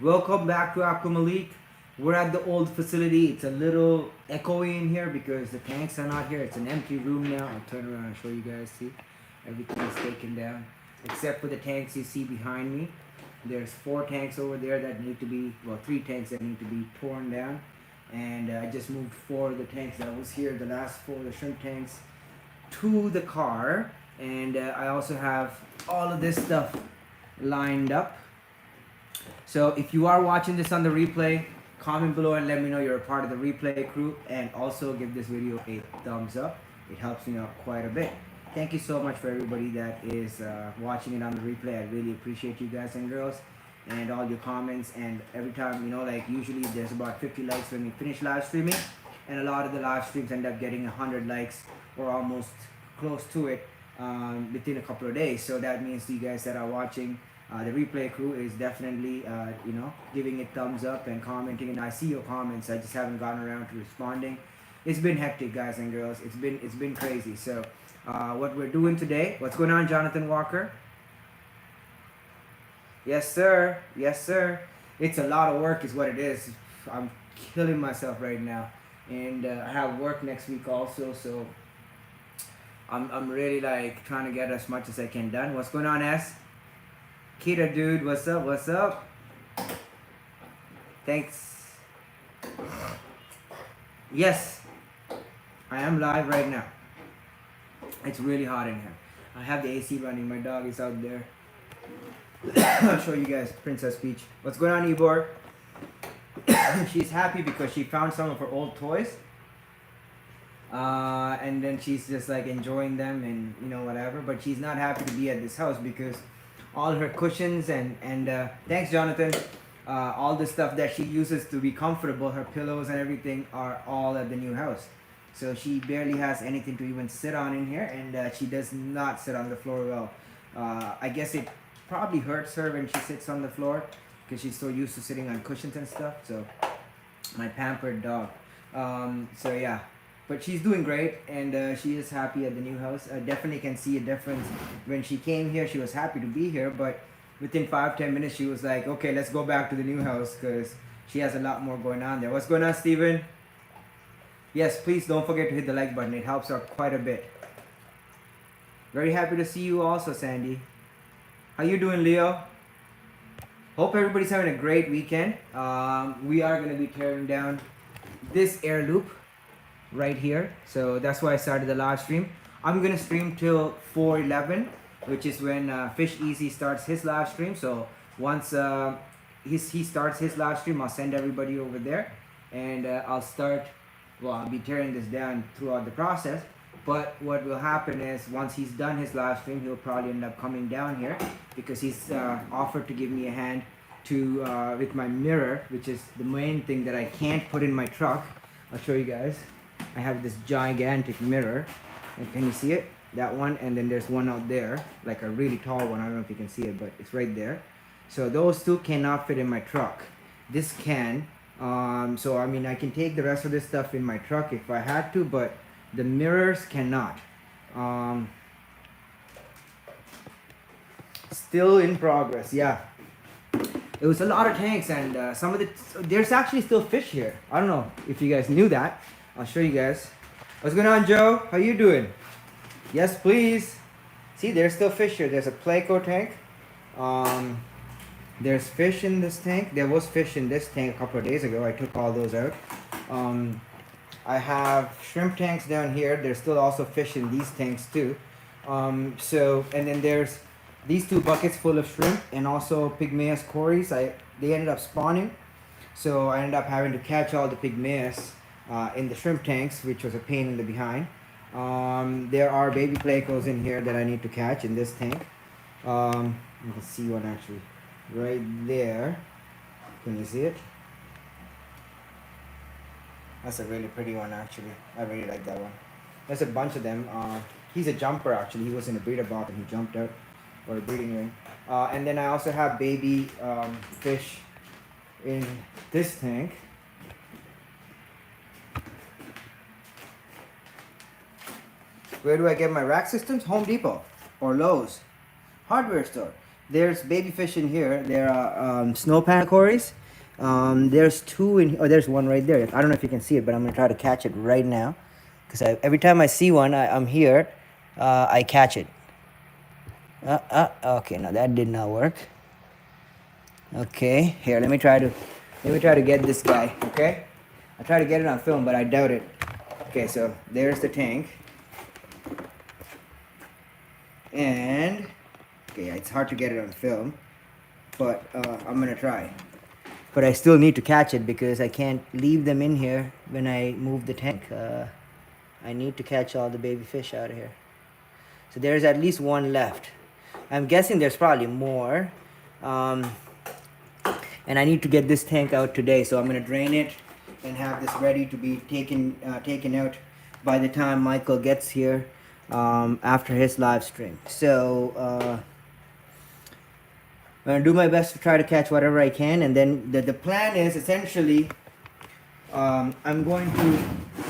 Welcome back to Aqua Malik. We're at the old facility. It's a little echoey in here because the tanks are not here. It's an empty room now. I'll turn around and show you guys. See, everything is taken down except for the tanks you see behind me. There's 4 tanks over there that need to be, well, 3 tanks that need to be torn down. And I just moved 4 of the tanks that was here, the last 4 of the shrimp tanks, to the car. And I also have all of this stuff lined up. So if you are watching this on the replay, comment below and let me know you're a part of the replay crew, and also give this video a thumbs up. It helps me out quite a bit. Thank you so much for everybody that is watching it on the replay. I really appreciate you guys and girls and all your comments. And every time, you know, like usually there's about 50 likes when we finish live streaming, and a lot of the live streams end up getting 100 likes or almost close to it within a couple of days. So that means you guys that are watching, the replay crew is definitely you know, giving it thumbs up and commenting, and I see your comments. I just haven't gotten around to responding. It's been hectic, guys and girls. It's been crazy. So what we're doing today, what's going on, Jonathan Walker? Yes sir, yes sir. It's a lot of work is what it is. I'm killing myself right now, and I have work next week also, so I'm really like trying to get as much as I can done. What's going on, S? Kita dude, what's up? What's up? Thanks. Yes, I am live right now. It's really hot in here. I have the AC running. My dog is out there. I'll show you guys Princess Peach. What's going on, Ybor? She's happy because she found some of her old toys. And then she's just like enjoying them and, you know, whatever. But she's not happy to be at this house because all her cushions and thanks, Jonathan, all the stuff that she uses to be comfortable, her pillows and everything, are all at the new house. So she barely has anything to even sit on in here, and she does not sit on the floor well. I guess it probably hurts her when she sits on the floor because she's so used to sitting on cushions and stuff. So my pampered dog. So yeah, but she's doing great, and she is happy at the new house. I definitely can see a difference. When she came here, she was happy to be here, but within 5-10 minutes she was like, okay, let's go back to the new house because she has a lot more going on there. What's going on, Steven? Yes, please don't forget to hit the like button. It helps out quite a bit. Very happy to see you also, Sandy. How you doing, Leo? Hope everybody's having a great weekend. We are going to be tearing down this air loop right here, so that's why I started the live stream. I'm gonna stream till 4:11, which is when Fish Easy starts his live stream. So once he starts his live stream, I'll send everybody over there, and I'll be tearing this down throughout the process. But what will happen is once he's done his live stream, he'll probably end up coming down here because he's offered to give me a hand to with my mirror, which is the main thing that I can't put in my truck. I'll show you guys. I have this gigantic mirror, and can you see it? That one, and then there's one out there, like a really tall one. I don't know if you can see it, but it's right there. So those two cannot fit in my truck. This can. So I mean, I can take the rest of this stuff in my truck if I had to, but the mirrors cannot. Still in progress, yeah. It was a lot of tanks, and there's actually still fish here. I don't know if you guys knew that. I'll show you guys. What's going on, Joe? How you doing? Yes, please. See, there's still fish here. There's a Pleco tank. There's fish in this tank. There was fish in this tank a couple of days ago. I took all those out. I have shrimp tanks down here. There's still also fish in these tanks too. And then there's these 2 buckets full of shrimp and also pygmaeus cories. They ended up spawning, so I ended up having to catch all the pygmaeus in the shrimp tanks, which was a pain in the behind. There are baby plecos in here that I need to catch in this tank. You can see one actually right there. Can you see it? That's a really pretty one actually. I really like that one. There's a bunch of them. He's a jumper actually. He was in a breeder box and he jumped out, or a breeding ring. And then I also have baby fish in this tank. Where do I get my rack systems? Home Depot or Lowe's hardware store. there's baby fish in here. There are snow panacories. There's two in. Oh, there's one right there. I don't know if you can see it, but I'm gonna try to catch it right now. Because every time I see one, I'm here. I catch it. Okay, no, that did not work. Okay, here, let me try to get this guy. Okay, I try to get it on film, but I doubt it. Okay, so there's the tank, and okay, it's hard to get it on film, but I'm gonna try. But I still need to catch it because I can't leave them in here when I move the tank. I need to catch all the baby fish out of here. So there's at least one left. I'm guessing there's probably more. Um, and I need to get this tank out today, so I'm gonna drain it and have this ready to be taken out by the time Michael gets here after his live stream. So I'm gonna do my best to try to catch whatever I can, and then the plan is essentially I'm going to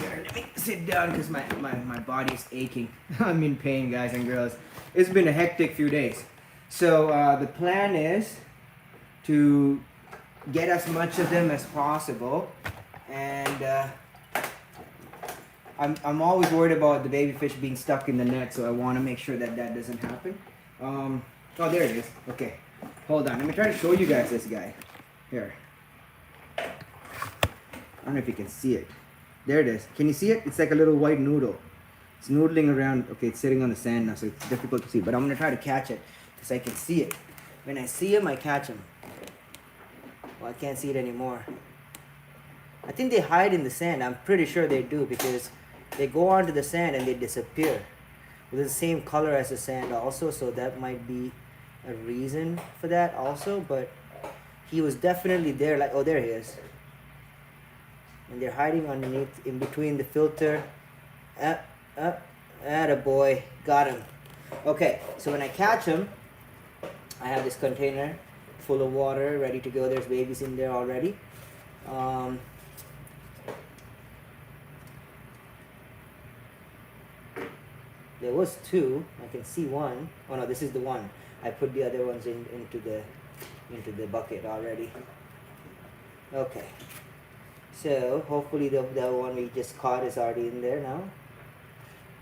here, let me sit down because my body's aching. I'm in pain, guys and girls. It's been a hectic few days. So the plan is to get as much of them as possible, and I'm always worried about the baby fish being stuck in the net, so I want to make sure that that doesn't happen. Oh, there it is. Okay, hold on. Let me try to show you guys this guy. Here. I don't know if you can see it. There it is. Can you see it? It's like a little white noodle. It's noodling around. Okay, it's sitting on the sand now, so it's difficult to see. But I'm going to try to catch it because I can see it. When I see him, I catch him. Well, I can't see it anymore. I think they hide in the sand. I'm pretty sure they do because they go onto the sand and they disappear. Well, it's the same color as the sand also, so that might be a reason for that also. But he was definitely there. Like, oh, there he is. And they're hiding underneath, in between the filter. Attaboy, got him. Okay, so when I catch him, I have this container full of water ready to go. There's babies in there already. There was two. I can see one. Oh no, this is the one. I put the other ones into the bucket already. Okay. So hopefully the one we just caught is already in there now.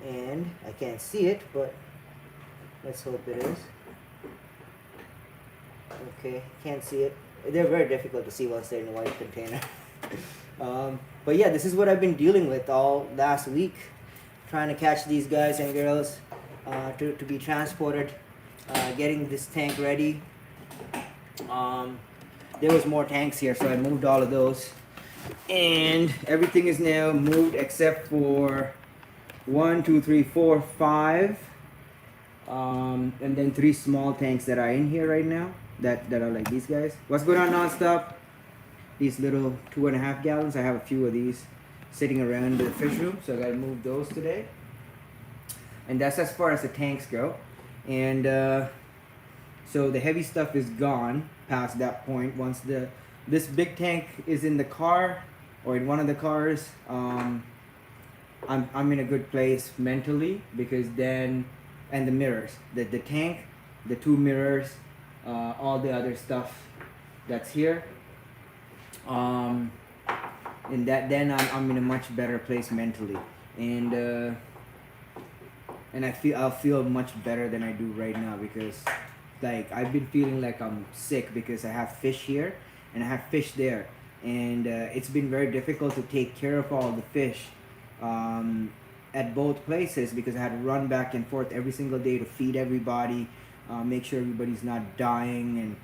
And I can't see it, but let's hope it is. Okay, can't see it. They're very difficult to see once they're in a white container. But yeah, this is what I've been dealing with all last week. Trying to catch these guys and girls to be transported. Getting this tank ready. There was more tanks here, so I moved all of those. And everything is now moved except for 1, 2, 3, 4, 5. And then 3 small tanks that are in here right now. That are like these guys. What's going on, Nonstop? These little 2.5 gallons. I have a few of these sitting around the fish room, so I gotta move those today. And that's as far as the tanks go. And so the heavy stuff is gone past that point. Once this big tank is in the car or in one of the cars, I'm in a good place mentally, because then, and the mirrors, the tank, the 2 mirrors, all the other stuff that's here, and that then I'm in a much better place mentally, and I'll feel much better than I do right now, because like I've been feeling like I'm sick because I have fish here and I have fish there, and it's been very difficult to take care of all the fish at both places, because I had to run back and forth every single day to feed everybody, make sure everybody's not dying, and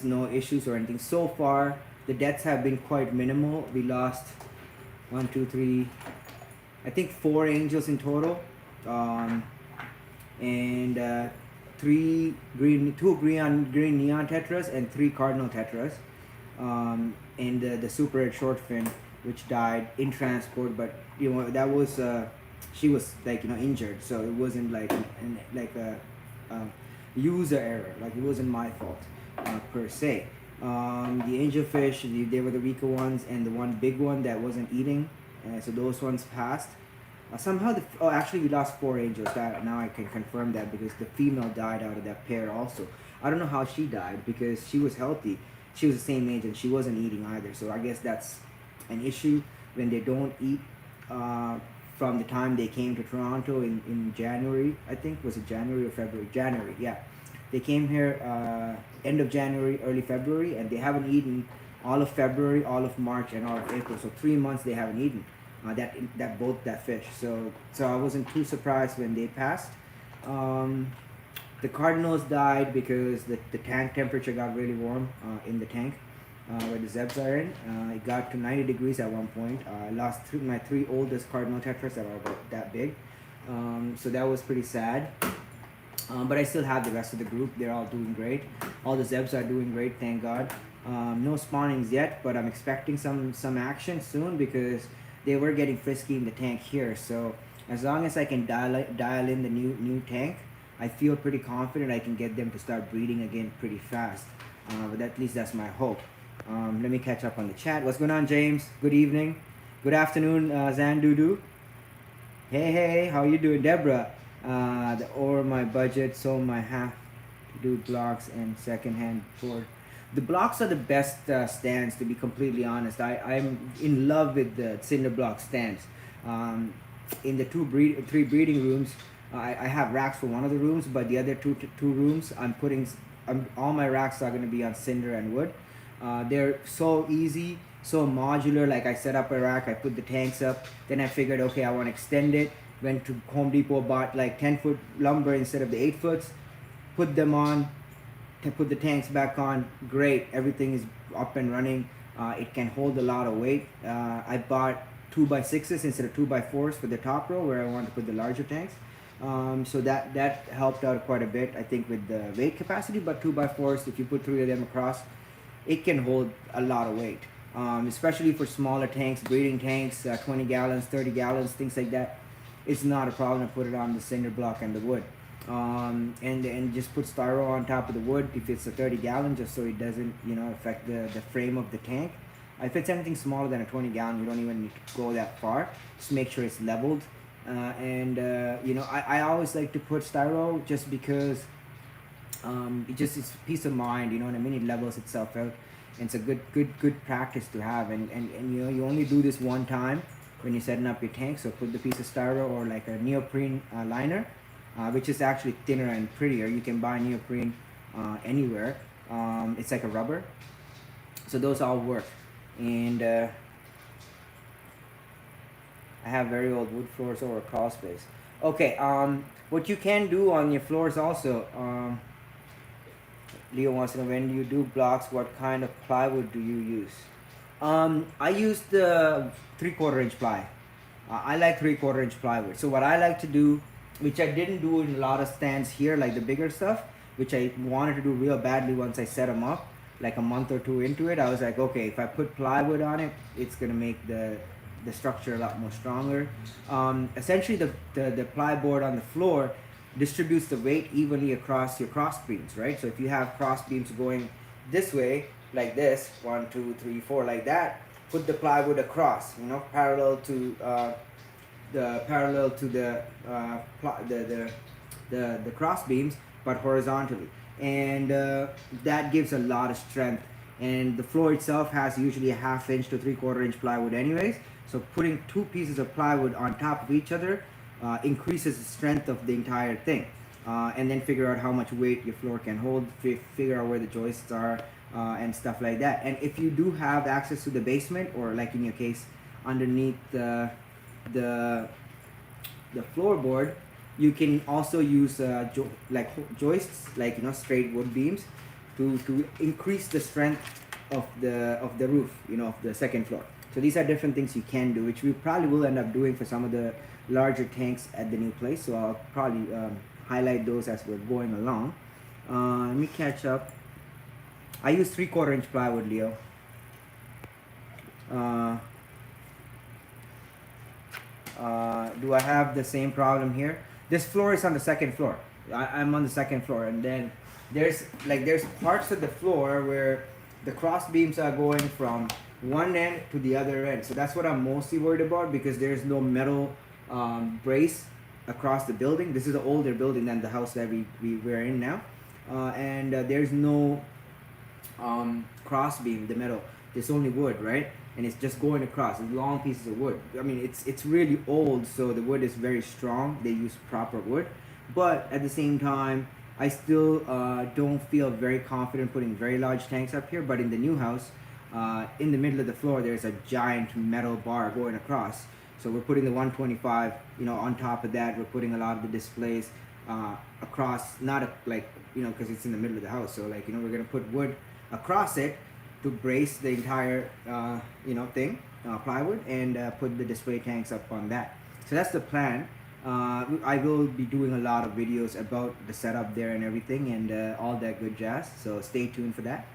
no issues or anything. So far the deaths have been quite minimal. We lost 1, 2, 3, I think 4 angels in total, and 2 green neon tetras and 3 cardinal tetras, and the super red shortfin, which died in transport. But that was she was like injured, so it wasn't like a user error. Like, it wasn't my fault per se. The angelfish, they were the weaker ones, and the one big one that wasn't eating, so those ones passed. Somehow actually we lost 4 angels. Now I can confirm that, because the female died out of that pair also. I don't know how she died because she was healthy. She was the same age and she wasn't eating either. So I guess that's an issue when they don't eat from the time they came to Toronto in January. I think, was it January or February? January, yeah. They came here end of January, early February, and they haven't eaten all of February, all of March, and all of April. So 3 months they haven't eaten that fish. So I wasn't too surprised when they passed. The cardinals died because the tank temperature got really warm in the tank where the zebs are in. It got to 90 degrees at one point. I lost my three oldest cardinal tetras that are about that big. So that was pretty sad. But I still have the rest of the group. They're all doing great. All the zebs are doing great, thank God. No spawnings yet, but I'm expecting some action soon because they were getting frisky in the tank here. So as long as I can dial in the new tank, I feel pretty confident I can get them to start breeding again pretty fast. But at least that's my hope. Let me catch up on the chat. What's going on, James? Good evening. Good afternoon, Zandudu. Hey, how you doing, Deborah? Over my budget, so my half do blocks and secondhand board. The blocks are the best stands, to be completely honest. I'm in love with the cinder block stands. In the three breeding rooms, I have racks for one of the rooms, but the other two rooms, all my racks are going to be on cinder and wood. They're so easy, so modular. Like I set up a rack, I put the tanks up, then I figured, okay, I want to extend it. Went to Home Depot, bought like 10-foot lumber instead of the 8-foots, put them on, put the tanks back on. Great, everything is up and running. It can hold a lot of weight. I bought 2x6s instead of 2x4s for the top row where I wanted to put the larger tanks. So that helped out quite a bit, I think, with the weight capacity. But 2x4s, if you put 3 of them across, it can hold a lot of weight, especially for smaller tanks, breeding tanks, 20 gallons, 30 gallons, things like that. It's not a problem to put it on the cinder block and the wood. And just put styro on top of the wood if it's a 30 gallon, just so it doesn't, affect the frame of the tank. If it's anything smaller than a 20 gallon, you don't even need to go that far. Just make sure it's leveled. I always like to put styro just because it's peace of mind, you know what I mean? It levels itself out. And it's a good practice to have. And you only do this one time when you're setting up your tank. So put the piece of styro or like a neoprene liner, which is actually thinner and prettier. You can buy neoprene anywhere. It's like a rubber. So those all work. And I have very old wood floors over crawl space. Okay, what you can do on your floors also, Leo wants to know, when you do blocks, what kind of plywood do you use? I use the 3/4 inch ply. I like 3/4 inch plywood. So what I like to do, which I didn't do in a lot of stands here, like the bigger stuff, which I wanted to do real badly once I set them up, like a month or two into it, I was like, okay, if I put plywood on it, it's gonna make the structure a lot more stronger. Essentially, the plyboard on the floor distributes the weight evenly across your cross beams, right? So if you have cross beams going this way, like this, 1, 2, 3, 4, like that, put the plywood across, parallel to the cross beams, but horizontally, and that gives a lot of strength. And the floor itself has usually a 1/2 inch to 3/4 inch plywood anyways, so putting 2 pieces of plywood on top of each other increases the strength of the entire thing. And then figure out how much weight your floor can hold, figure out where the joists are, and stuff like that. And if you do have access to the basement, or like in your case underneath the floorboard, you can also use joists, like straight wood beams, to increase the strength of the roof, of the second floor. So these are different things you can do, which we probably will end up doing for some of the larger tanks at the new place. So I'll probably highlight those as we're going along. Let me catch up. I use 3/4 inch plywood, Leo. Do I have the same problem here? This floor is on the second floor. I'm on the second floor, and then there's parts of the floor where the cross beams are going from one end to the other end. So that's what I'm mostly worried about, because there's no metal brace across the building. This is an older building than the house that we're in now. and there's no cross beam, the metal. There's only wood, right? And it's just going across. It's long pieces of wood. I mean, it's really old, so the wood is very strong. They use proper wood, but at the same time, I still don't feel very confident putting very large tanks up here. But in the new house, in the middle of the floor, there's a giant metal bar going across. So we're putting the 125, on top of that. We're putting a lot of the displays across, not like, because it's in the middle of the house. So like, we're gonna put wood across it to brace the entire, thing, plywood, and put the display tanks up on that. So that's the plan. I will be doing a lot of videos about the setup there and everything, and all that good jazz. So stay tuned for that.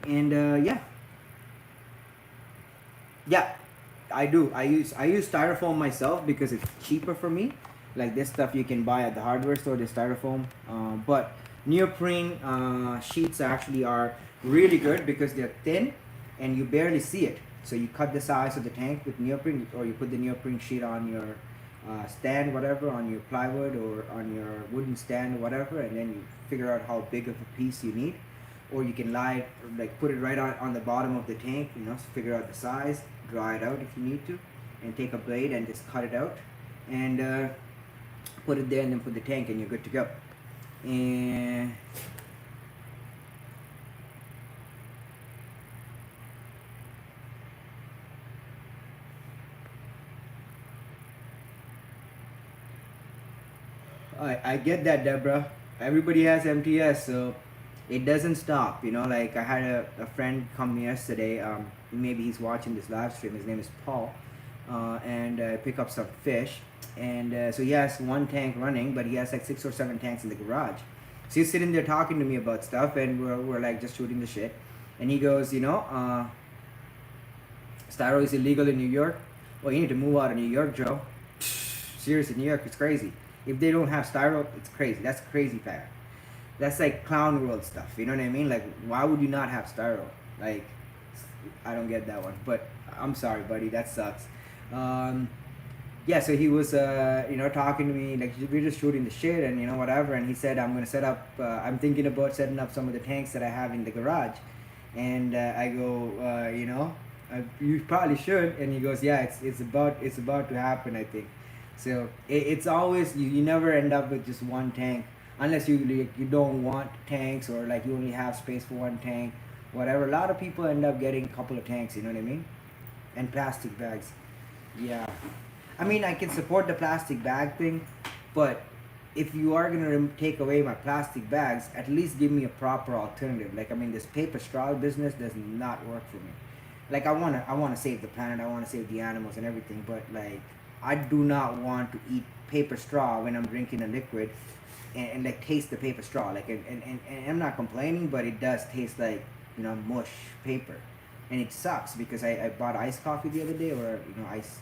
And yeah, I do. I use styrofoam myself because it's cheaper for me. Like this stuff you can buy at the hardware store, the styrofoam. But neoprene sheets actually are really good because they're thin and you barely see it. So you cut the size of the tank with neoprene, or you put the neoprene sheet on your stand, whatever, on your plywood or on your wooden stand or whatever, and then you figure out how big of a piece you need. Or you can put it right on the bottom of the tank, figure out the size, dry it out if you need to, and take a blade and just cut it out, and put it there, and then put the tank, and you're good to go. And I get that, Deborah. Everybody has MTS, so it doesn't stop. Like I had a friend come yesterday. Maybe he's watching this live stream. His name is Paul, and pick up some fish. And so he has one tank running, but he has like 6 or 7 tanks in the garage. So he's sitting there talking to me about stuff, and we're like just shooting the shit. And he goes, styro is illegal in New York. Well, you need to move out of New York, Joe. Seriously, New York is crazy. If they don't have styro, it's crazy. That's crazy fact. That's like clown world stuff. You know what I mean? Like, why would you not have styro? Like, I don't get that one. But I'm sorry, buddy. That sucks. Yeah, so he was, talking to me. Like, we were just shooting the shit and, whatever. And he said, I'm going to set up, I'm thinking about setting up some of the tanks that I have in the garage. And I go, you probably should. And he goes, yeah, it's about to happen, I think. So it's always, you never end up with just one tank. Unless you don't want tanks, or like you only have space for one tank, whatever. A lot of people end up getting a couple of tanks, you know what I mean? And plastic bags. Yeah. I mean, I can support the plastic bag thing, but if you are going to take away my plastic bags, at least give me a proper alternative. Like, I mean, this paper straw business does not work for me. Like, I want to save the planet, I want to save the animals and everything, but like, I do not want to eat paper straw when I'm drinking a liquid. And like taste the paper straw, like, and I'm not complaining, but it does taste like, mush paper, and it sucks because I bought iced coffee the other day, or ice,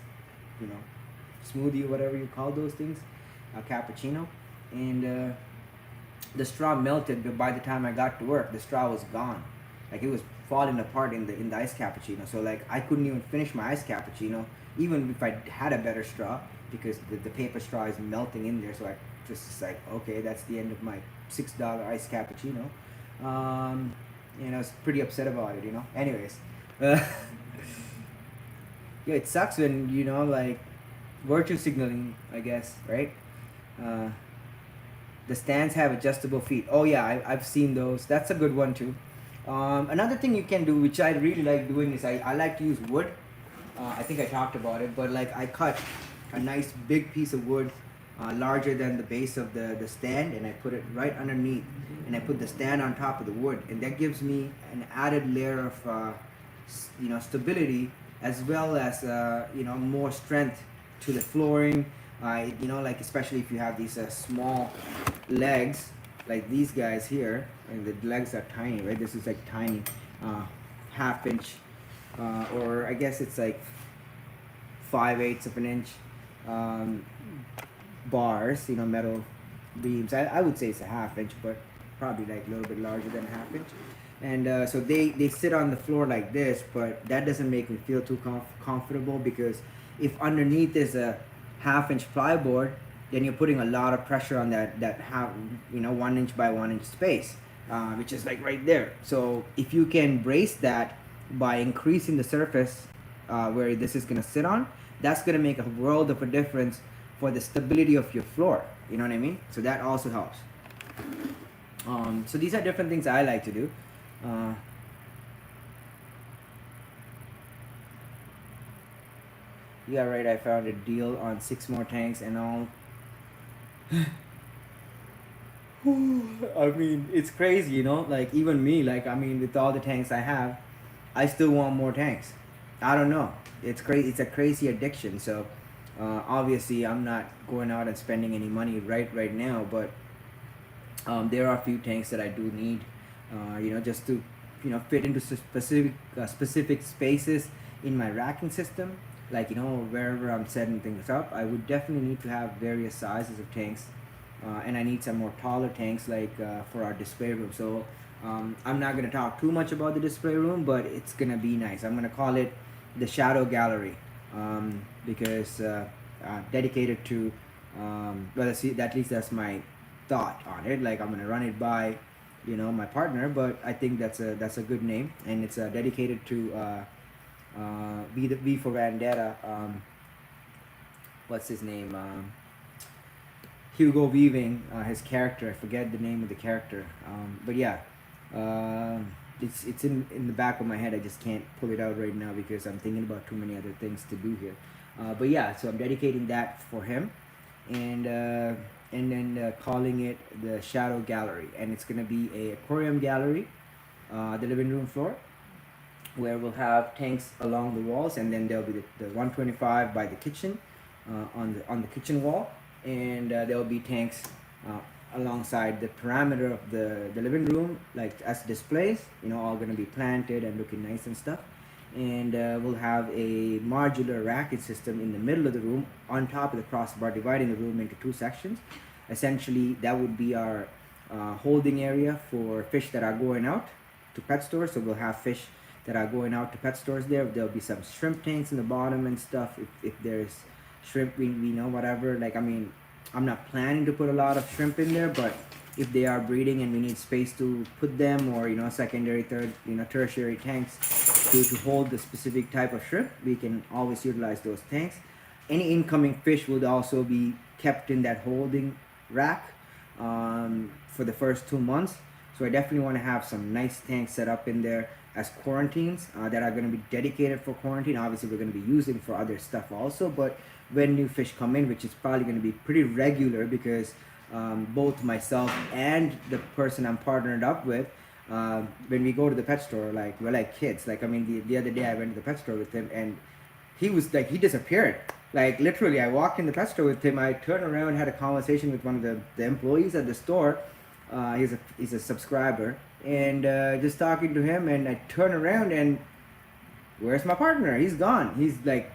smoothie, whatever you call those things, a cappuccino, and the straw melted, but by the time I got to work, the straw was gone, like it was falling apart in the iced cappuccino. So like I couldn't even finish my iced cappuccino, even if I had a better straw, because the paper straw is melting in there. So I just like, okay, that's the end of my $6 iced cappuccino. I was pretty upset about it, Anyways, yeah, it sucks when like virtue signaling, I guess, right? The stands have adjustable feet. Oh yeah, I've seen those. That's a good one too. Another thing you can do, which I really like doing, is I like to use wood. I think I talked about it, but like I cut a nice big piece of wood, larger than the base of the stand, and I put it right underneath, and I put the stand on top of the wood, and that gives me an added layer of stability, as well as more strength to the flooring. Like especially if you have these small legs like these guys here, and the legs are tiny, right? This is like tiny, half-inch, or I guess it's like 5/8 of an inch bars, metal beams. I would say it's a half-inch, but probably like a little bit larger than a half-inch. And so they sit on the floor like this, but that doesn't make me feel too comfortable, because if underneath is a half-inch plyboard, then you're putting a lot of pressure on that half, 1 inch by 1 inch space. which is like right there. So if you can brace that by increasing the surface where this is going to sit on, that's going to make a world of a difference for the stability of your floor. You know what I mean? So that also helps. So these are different things I like to do. Uh, yeah, right. I found a deal on 6 more tanks and all. I mean, it's crazy, you know. Like even me, like I mean, with all the tanks I have, I still want more tanks. I don't know. It's crazy. It's a crazy addiction. So obviously, I'm not going out and spending any money right now. But there are a few tanks that I do need. You know, just to fit into specific spaces in my racking system. Like wherever I'm setting things up, I would definitely need to have various sizes of tanks. And I need some more taller tanks like for our display room. So I'm not going to talk too much about the display room, but it's going to be nice. I'm going to call it the shadow gallery because dedicated to well, see, at least that's my thought on it. Like I'm going to run it by my partner, but I think that's a good name, and it's dedicated to V for Vendetta. What's his name? Hugo Weaving, his character. I forget the name of the character, but yeah, it's in the back of my head. I just can't pull it out right now because I'm thinking about too many other things to do here. But yeah, so I'm dedicating that for him, and then calling it the Shadow Gallery, and it's gonna be a aquarium gallery, the living room floor, where we'll have tanks along the walls, and then there'll be the 125 by the kitchen, on the kitchen wall, and there'll be tanks alongside the parameter of the living room, like as displays, all gonna be planted and looking nice and stuff. And we'll have a modular racking system in the middle of the room on top of the crossbar, dividing the room into 2 sections. Essentially, that would be our holding area for fish that are going out to pet stores. So we'll have fish that are going out to pet stores there. There'll be some shrimp tanks in the bottom and stuff. If there's shrimp, we know whatever. Like, I mean, I'm not planning to put a lot of shrimp in there, but if they are breeding and we need space to put them, or secondary, third, tertiary tanks to hold the specific type of shrimp, we can always utilize those tanks. Any incoming fish would also be kept in that holding rack for the first 2 months. So I definitely want to have some nice tanks set up in there as quarantines that are going to be dedicated for quarantine. Obviously, we're going to be using for other stuff also, but when new fish come in, which is probably going to be pretty regular because both myself and the person I'm partnered up with, when we go to the pet store, like we're like kids. Like, I mean, the other day I went to the pet store with him, and he was like, he disappeared. Like, literally, I walked in the pet store with him. I turned around, had a conversation with one of the employees at the store. He's a subscriber, and just talking to him, and I turn around, and where's my partner? He's gone. He's like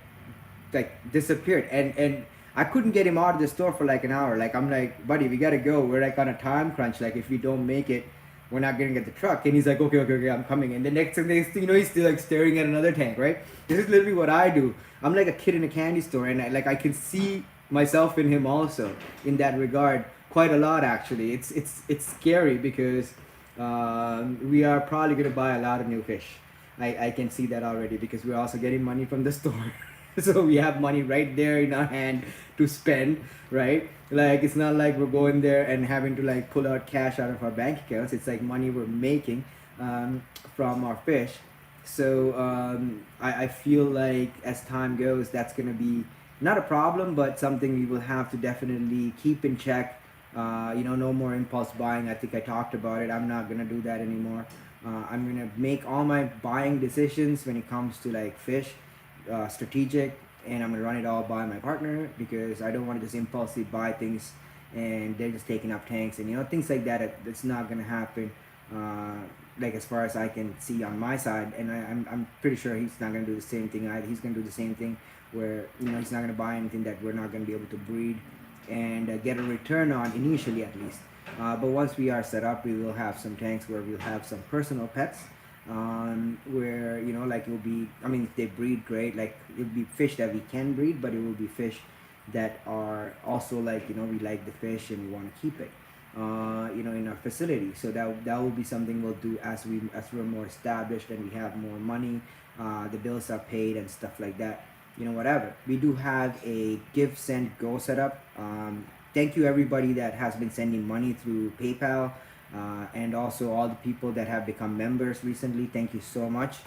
disappeared, and I couldn't get him out of the store for like an hour. Like, I'm like, buddy, we gotta go. We're like on a time crunch. Like, if we don't make it, we're not gonna get the truck. And he's like, okay, I'm coming. And the next thing, he's still like staring at another tank, right? This is literally what I do. I'm like a kid in a candy store, and I can see myself in him also in that regard quite a lot, actually. It's scary because we are probably gonna buy a lot of new fish. I can see that already because we're also getting money from the store. So we have money right there in our hand to spend, right? Like, it's not like we're going there and having to like pull out cash out of our bank accounts. It's like money we're making from our fish. So I feel like as time goes, that's gonna be not a problem, but something we will have to definitely keep in check. No more impulse buying. I think I talked about it. I'm not gonna do that anymore. I'm gonna make all my buying decisions when it comes to like fish strategic, and I'm gonna run it all by my partner because I don't want to just impulsively buy things and they're just taking up tanks and things like that. It's not gonna happen. Like, as far as I can see on my side, and I'm pretty sure he's not gonna do the same thing either. He's gonna do the same thing where he's not gonna buy anything that we're not gonna be able to breed and get a return on initially, at least. But once we are set up, we will have some tanks where we'll have some personal pets, where like, it will be, I mean, if they breed, great. Like, it will be fish that we can breed, but it will be fish that are also like, we like the fish and we want to keep it. in our facility. So that will be something we'll do as we're more established and we have more money, the bills are paid and stuff like that. Whatever. We do have a Give Send Go setup. Thank you everybody that has been sending money through PayPal, and also all the people that have become members recently. Thank you so much.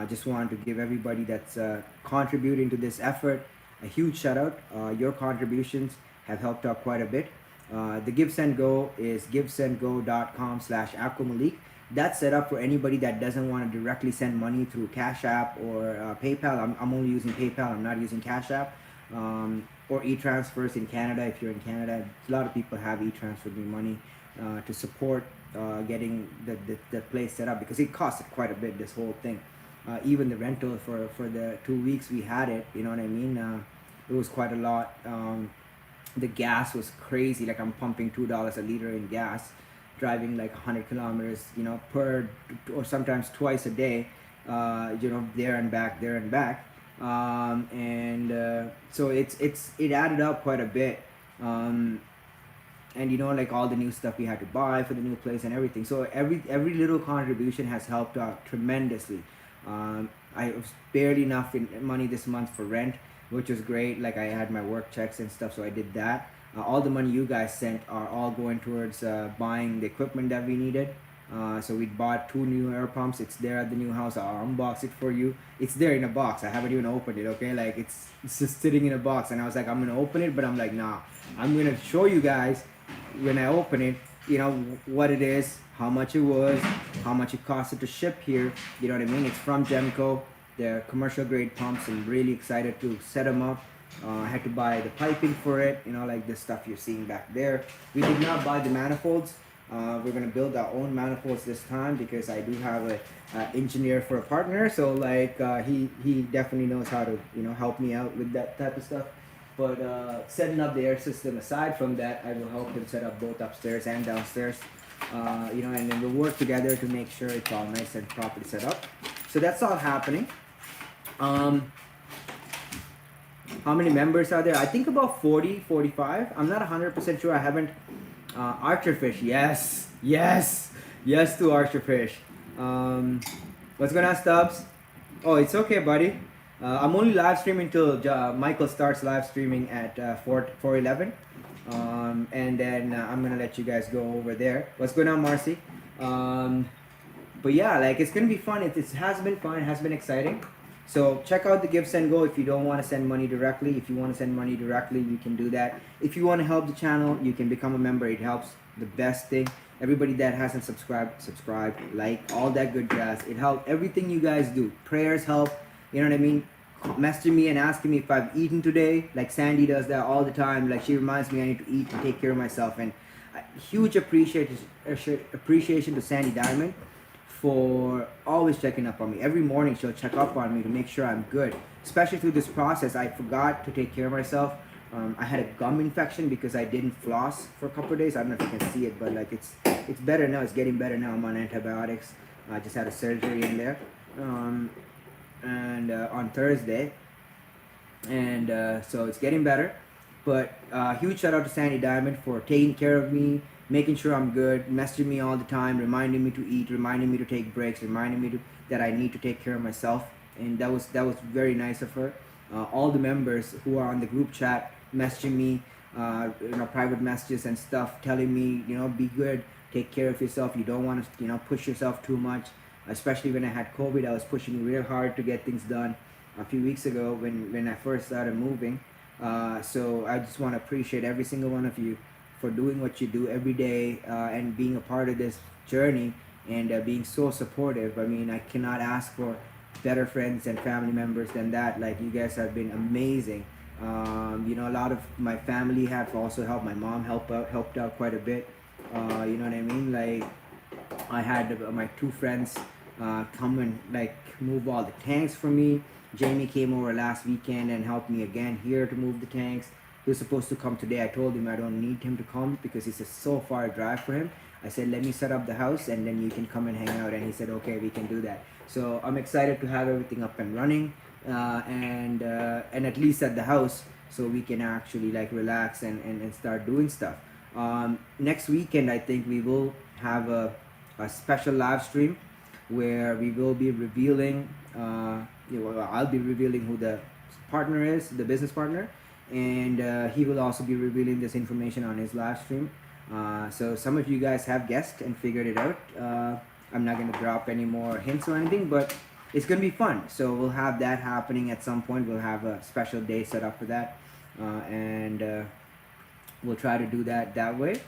Just wanted to give everybody that's contributing to this effort a huge shout out. Your contributions have helped out quite a bit. The Give Send Go is givesendgo.com/Aquamalik. That's set up for anybody that doesn't want to directly send money through Cash App or PayPal. I'm only using PayPal. I'm not using Cash App. Or e-transfers in Canada. If you're in Canada, a lot of people have e-transferred me money to support getting the place set up, because it costed quite a bit, this whole thing. Even the rental for the 2 weeks we had it, you know what I mean? It was quite a lot. The gas was crazy. Like, I'm pumping $2 a liter in gas, driving like 100 kilometers, per, or sometimes twice a day, there and back. So it added up quite a bit. And like all the new stuff we had to buy for the new place and everything. So every little contribution has helped out tremendously. I was barely enough in money this month for rent, which was great. Like, I had my work checks and stuff, so I did that. All the money you guys sent are all going towards buying the equipment that we needed. So we bought 2 new air pumps. It's there at the new house. I'll unbox it for you. It's there in a box. I haven't even opened it, okay? Like, it's just sitting in a box, and I was like, I'm gonna open it, but I'm like, nah, I'm gonna show you guys when I open it, what it is, how much it was, how much it costed to ship here. You know what I mean? It's from Gemco. They're commercial grade pumps. I'm really excited to set them up. I had to buy the piping for it, like the stuff you're seeing back there. We did not buy the manifolds. We're gonna build our own manifolds this time, because I do have a engineer for a partner. So like he definitely knows how to help me out with that type of stuff. But setting up the air system, aside from that, I will help him set up both upstairs and downstairs. And then we'll work together to make sure it's all nice and properly set up. So that's all happening. How many members are there? I think about 40, 45. I'm not 100% sure. I haven't. Archerfish, yes to Archerfish. What's going on, Stubbs? Oh, it's okay, buddy. I'm only live streaming till Michael starts live streaming at 4:11. And then I'm gonna let you guys go over there. What's going on, Marcy? But yeah, like, it's gonna be fun. It has been fun. It has been exciting. So check out the Give Send Go if you don't want to send money directly. If you want to send money directly, you can do that. If you want to help the channel, you can become a member. It helps. The best thing. Everybody that hasn't subscribe, like, all that good jazz. It helps. Everything you guys do. Prayers help. You know what I mean? Messaging me and asking me if I've eaten today. Like, Sandy does that all the time. Like, she reminds me I need to eat and take care of myself. And huge appreciation to Sandy Diamond for always checking up on me. Every morning she'll check up on me to make sure I'm good. Especially through this process, I forgot to take care of myself. I had a gum infection because I didn't floss for a couple of days. I don't know if you can see it, but like, it's better now. It's getting better now. I'm on antibiotics. I just had a surgery in there, and on Thursday, and so it's getting better. But huge shout out to Sandy Diamond for taking care of me, making sure I'm good, messaging me all the time, reminding me to eat, reminding me to take breaks, reminding me that I need to take care of myself. And that was very nice of her. All the members who are on the group chat messaging me, private messages and stuff, telling me, be good, take care of yourself. You don't want to, push yourself too much. Especially when I had COVID, I was pushing real hard to get things done a few weeks ago when I first started moving. So I just want to appreciate every single one of you for doing what you do every day, and being a part of this journey, and being so supportive. I mean, I cannot ask for better friends and family members than that. Like, you guys have been amazing. A lot of my family have also helped. My mom helped out quite a bit. You know what I mean? Like, I had my 2 friends come and like move all the tanks for me. Jamie came over last weekend and helped me again here to move the tanks. He was supposed to come today. I told him I don't need him to come because it's a so far drive for him. I said, let me set up the house and then you can come and hang out. And he said, okay, we can do that. So I'm excited to have everything up and running, and at least at the house, so we can actually like relax and start doing stuff. Next weekend, I think we will have a special live stream where we will be revealing, I'll be revealing who the partner is, the business partner, and he will also be revealing this information on his live stream. So some of you guys have guessed and figured it out. I'm not going to drop any more hints or anything, but it's going to be fun. So we'll have that happening at some point. We'll have a special day set up for that. And we'll try to do that way.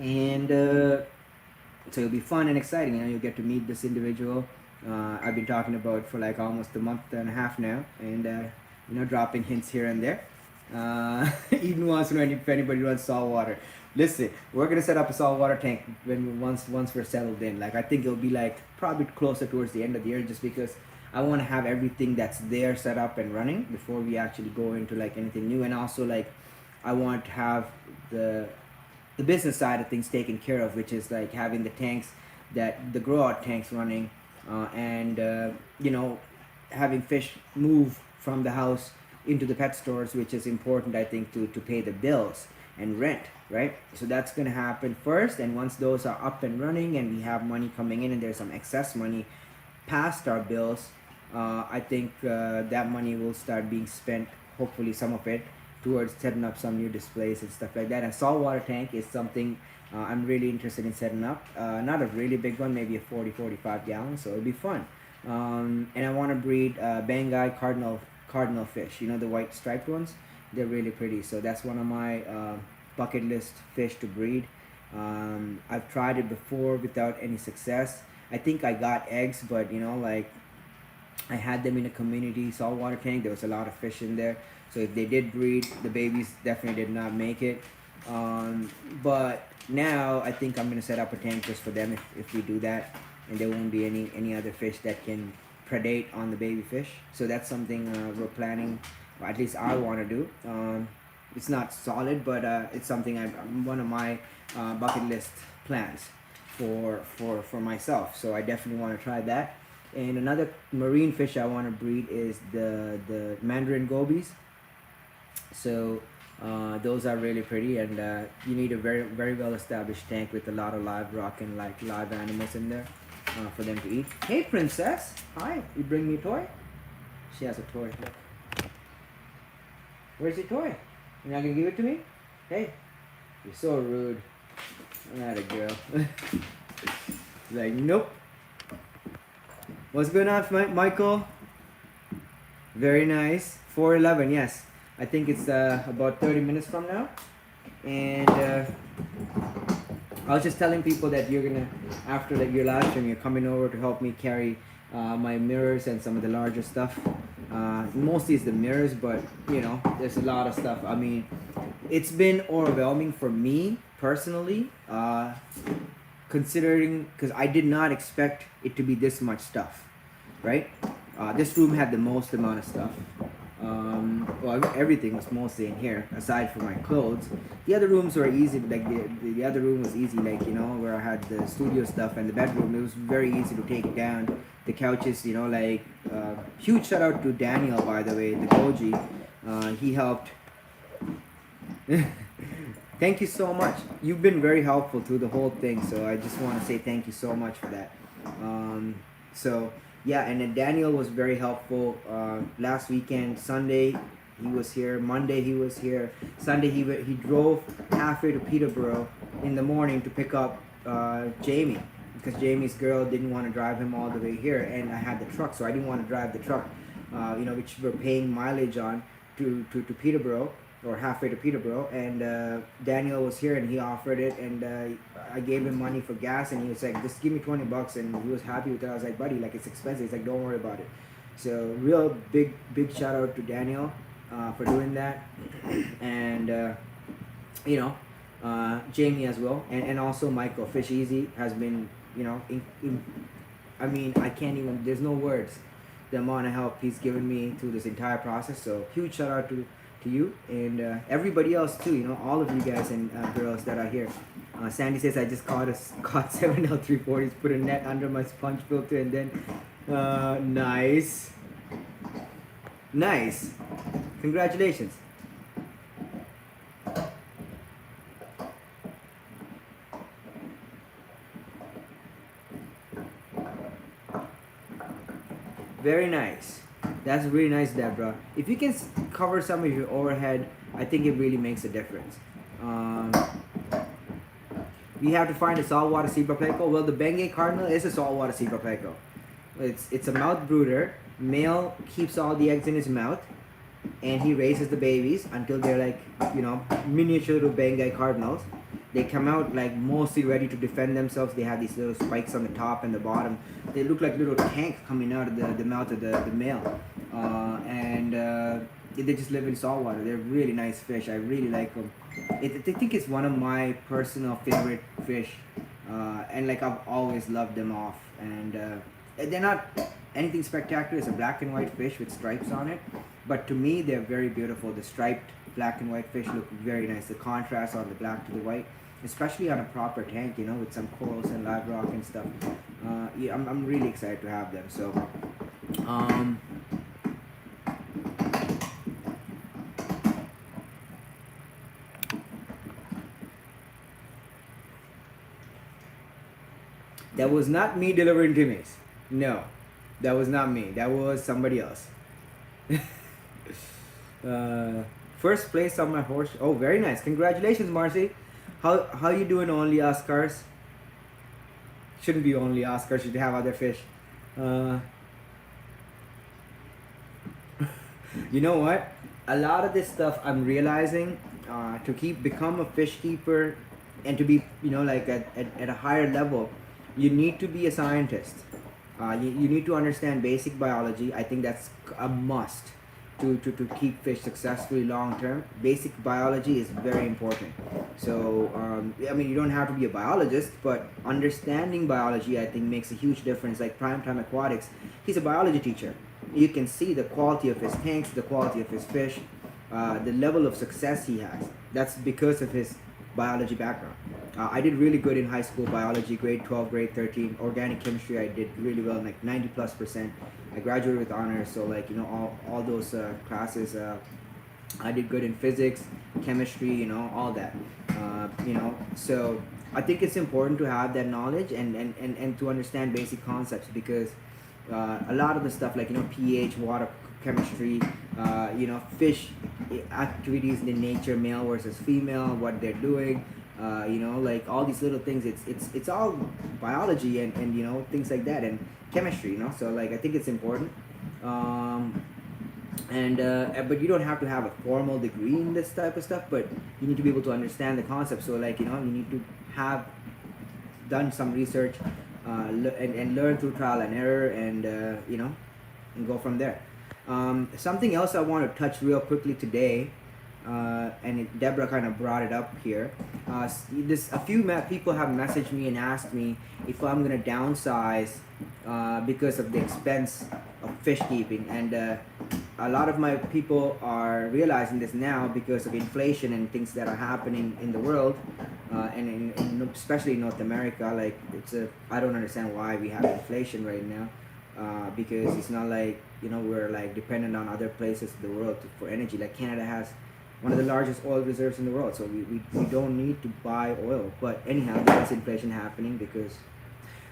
And so it'll be fun and exciting. You'll get to meet this individual. I've been talking about for like almost a month and a half now, and dropping hints here and there. Even once when if anybody runs saltwater, listen, we're gonna set up a saltwater tank once we're settled in. Like I think it'll be like probably closer towards the end of the year, just because I want to have everything that's there set up and running before we actually go into like anything new. And also like I want to have the business side of things taken care of, which is like having the tanks, that the grow out tanks running, and having fish move from the house into the pet stores, which is important, I think, to pay the bills and rent, right? So that's going to happen first, and once those are up and running and we have money coming in and there's some excess money past our bills, I think that money will start being spent, hopefully some of it, towards setting up some new displays and stuff like that. A saltwater tank is something I'm really interested in setting up. Not a really big one, maybe a 40-45 gallons, so it'll be fun. And I want to breed Bangai cardinal fish, the white striped ones. They're really pretty, so that's one of my bucket list fish to breed. I've tried it before without any success. I think I got eggs, but like I had them in a community saltwater tank. There was a lot of fish in there, so if they did breed, the babies definitely did not make it. But now I think I'm gonna set up a tank just for them if we do that, and there won't be any other fish that can predate on the baby fish. So that's something we're planning, or at least I want to do. It's not solid, but it's something one of my bucket list plans for myself. So I definitely want to try that. And another marine fish I want to breed is the Mandarin gobies. So those are really pretty, and you need a very well established tank with a lot of live rock and like live animals in there for them to eat. Hey princess, hi, you bring me a toy? She has a toy. Look. Where's your toy? You're not gonna give it to me? Hey, you're so rude. I'm not a girl. Like, nope. What's going on, Michael? Very nice. 4:11, yes. I think it's about 30 minutes from now. And I was just telling people that you're gonna, after like your live stream, you're coming over to help me carry my mirrors and some of the larger stuff. Mostly it's the mirrors, but there's a lot of stuff. I mean, it's been overwhelming for me personally, considering, because I did not expect it to be this much stuff, right? This room had the most amount of stuff. Well, everything was mostly in here aside from my clothes. The other rooms were easy, like the other room was easy, like where I had the studio stuff, and the bedroom, it was very easy to take it down. The couches, like huge shout out to Daniel, by the way, the Goji. He helped. Thank you so much. You've been very helpful through the whole thing, so I just want to say thank you so much for that. So yeah, and then Daniel was very helpful. Last weekend, Sunday, he was here. Monday, he was here. Sunday, he drove halfway to Peterborough in the morning to pick up Jamie, because Jamie's girl didn't want to drive him all the way here, and I had the truck, so I didn't want to drive the truck, which we're paying mileage on to Peterborough, or halfway to Peterborough. And Daniel was here and he offered it, and I gave him money for gas, and he was like, just give me $20, and he was happy with it. I was like, buddy, like, it's expensive. He's like, don't worry about it. So real big shout out to Daniel for doing that, and Jamie as well, and also Michael. Fish Easy has been, I mean, I can't even, there's no words, the amount of help he's given me through this entire process. So huge shout out to you, and everybody else too, all of you guys and girls that are here. Sandy says, I just caught 7 L340s, put a net under my sponge filter, and then nice, congratulations. Very nice. That's really nice, Deborah. If you can cover some of your overhead, I think it really makes a difference. Um, we have to find a saltwater zebra pleco. Well, the Bengay cardinal is a saltwater zebra pleco. It's a mouth brooder. Male keeps all the eggs in his mouth, and he raises the babies until they're like, miniature to Bengay cardinals. They come out like mostly ready to defend themselves. They have these little spikes on the top and the bottom. They look like little tanks coming out of the mouth of the male. And they just live in saltwater. They're really nice fish. I really like them. I think it's one of my personal favorite fish. And like I've always loved them off. And they're not anything spectacular. It's a black and white fish with stripes on it. But to me, they're very beautiful. The striped black and white fish look very nice. The contrast on the black to the white, especially on a proper tank, with some corals and live rock and stuff. Yeah, I'm really excited to have them. So, that was not me delivering Timmy's. No, that was not me. That was somebody else. First place on my horse. Oh, very nice. Congratulations, Marcy. How you doing, only Oscars? Shouldn't be only Oscars. Should have other fish. You know what? A lot of this stuff I'm realizing to become a fish keeper and to be like at a higher level, you need to be a scientist. You need to understand basic biology. I think that's a must to keep fish successfully long term. Basic biology is very important. So you don't have to be a biologist, but understanding biology, I think, makes a huge difference. Like Primetime Aquatics, he's a biology teacher. You can see the quality of his tanks, the quality of his fish, the level of success he has. That's because of his biology background. I did really good in high school biology, grade 12, grade 13. Organic chemistry, I did really well, like 90+%. I graduated with honors, so like all those classes. I did good in physics, chemistry, all that. So I think it's important to have that knowledge and to understand basic concepts, because a lot of the stuff like pH, water chemistry, fish activities in nature, male versus female, what they're doing, like all these little things. It's all biology and things like that, and chemistry. So like I think it's important. But you don't have to have a formal degree in this type of stuff, but you need to be able to understand the concept. So like you need to have done some research, and learn through trial and error, and and go from there. Something else I want to touch real quickly today, Deborah kind of brought it up here. A few people have messaged me and asked me if I'm gonna downsize because of the expense of fish keeping, and a lot of my people are realizing this now because of inflation and things that are happening in the world, and especially in North America. Like I don't understand why we have inflation right now, because it's not like we're like dependent on other places in the world for energy. Like Canada has one of the largest oil reserves in the world, so we don't need to buy oil. But anyhow, there's inflation happening because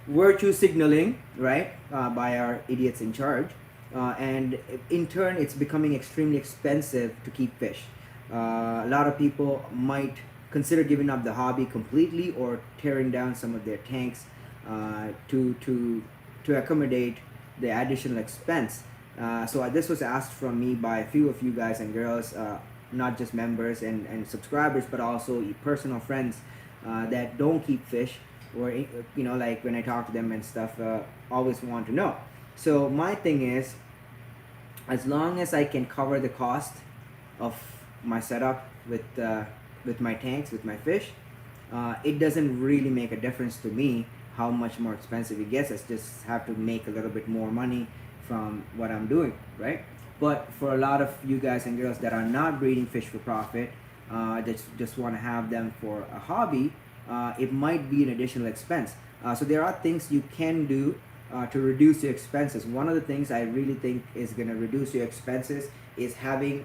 virtue signaling, right, by our idiots in charge, and in turn it's becoming extremely expensive to keep fish. A lot of people might consider giving up the hobby completely or tearing down some of their tanks to accommodate the additional expense. So this was asked from me by a few of you guys and girls, not just members and subscribers, but also personal friends that don't keep fish, or like when I talk to them and stuff, always want to know. So my thing is, as long as I can cover the cost of my setup with my tanks, with my fish, it doesn't really make a difference to me how much more expensive it gets. I just have to make a little bit more money from what I'm doing, right? But for a lot of you guys and girls that are not breeding fish for profit, that just want to have them for a hobby, it might be an additional expense. So there are things you can do to reduce your expenses. One of the things I really think is going to reduce your expenses is having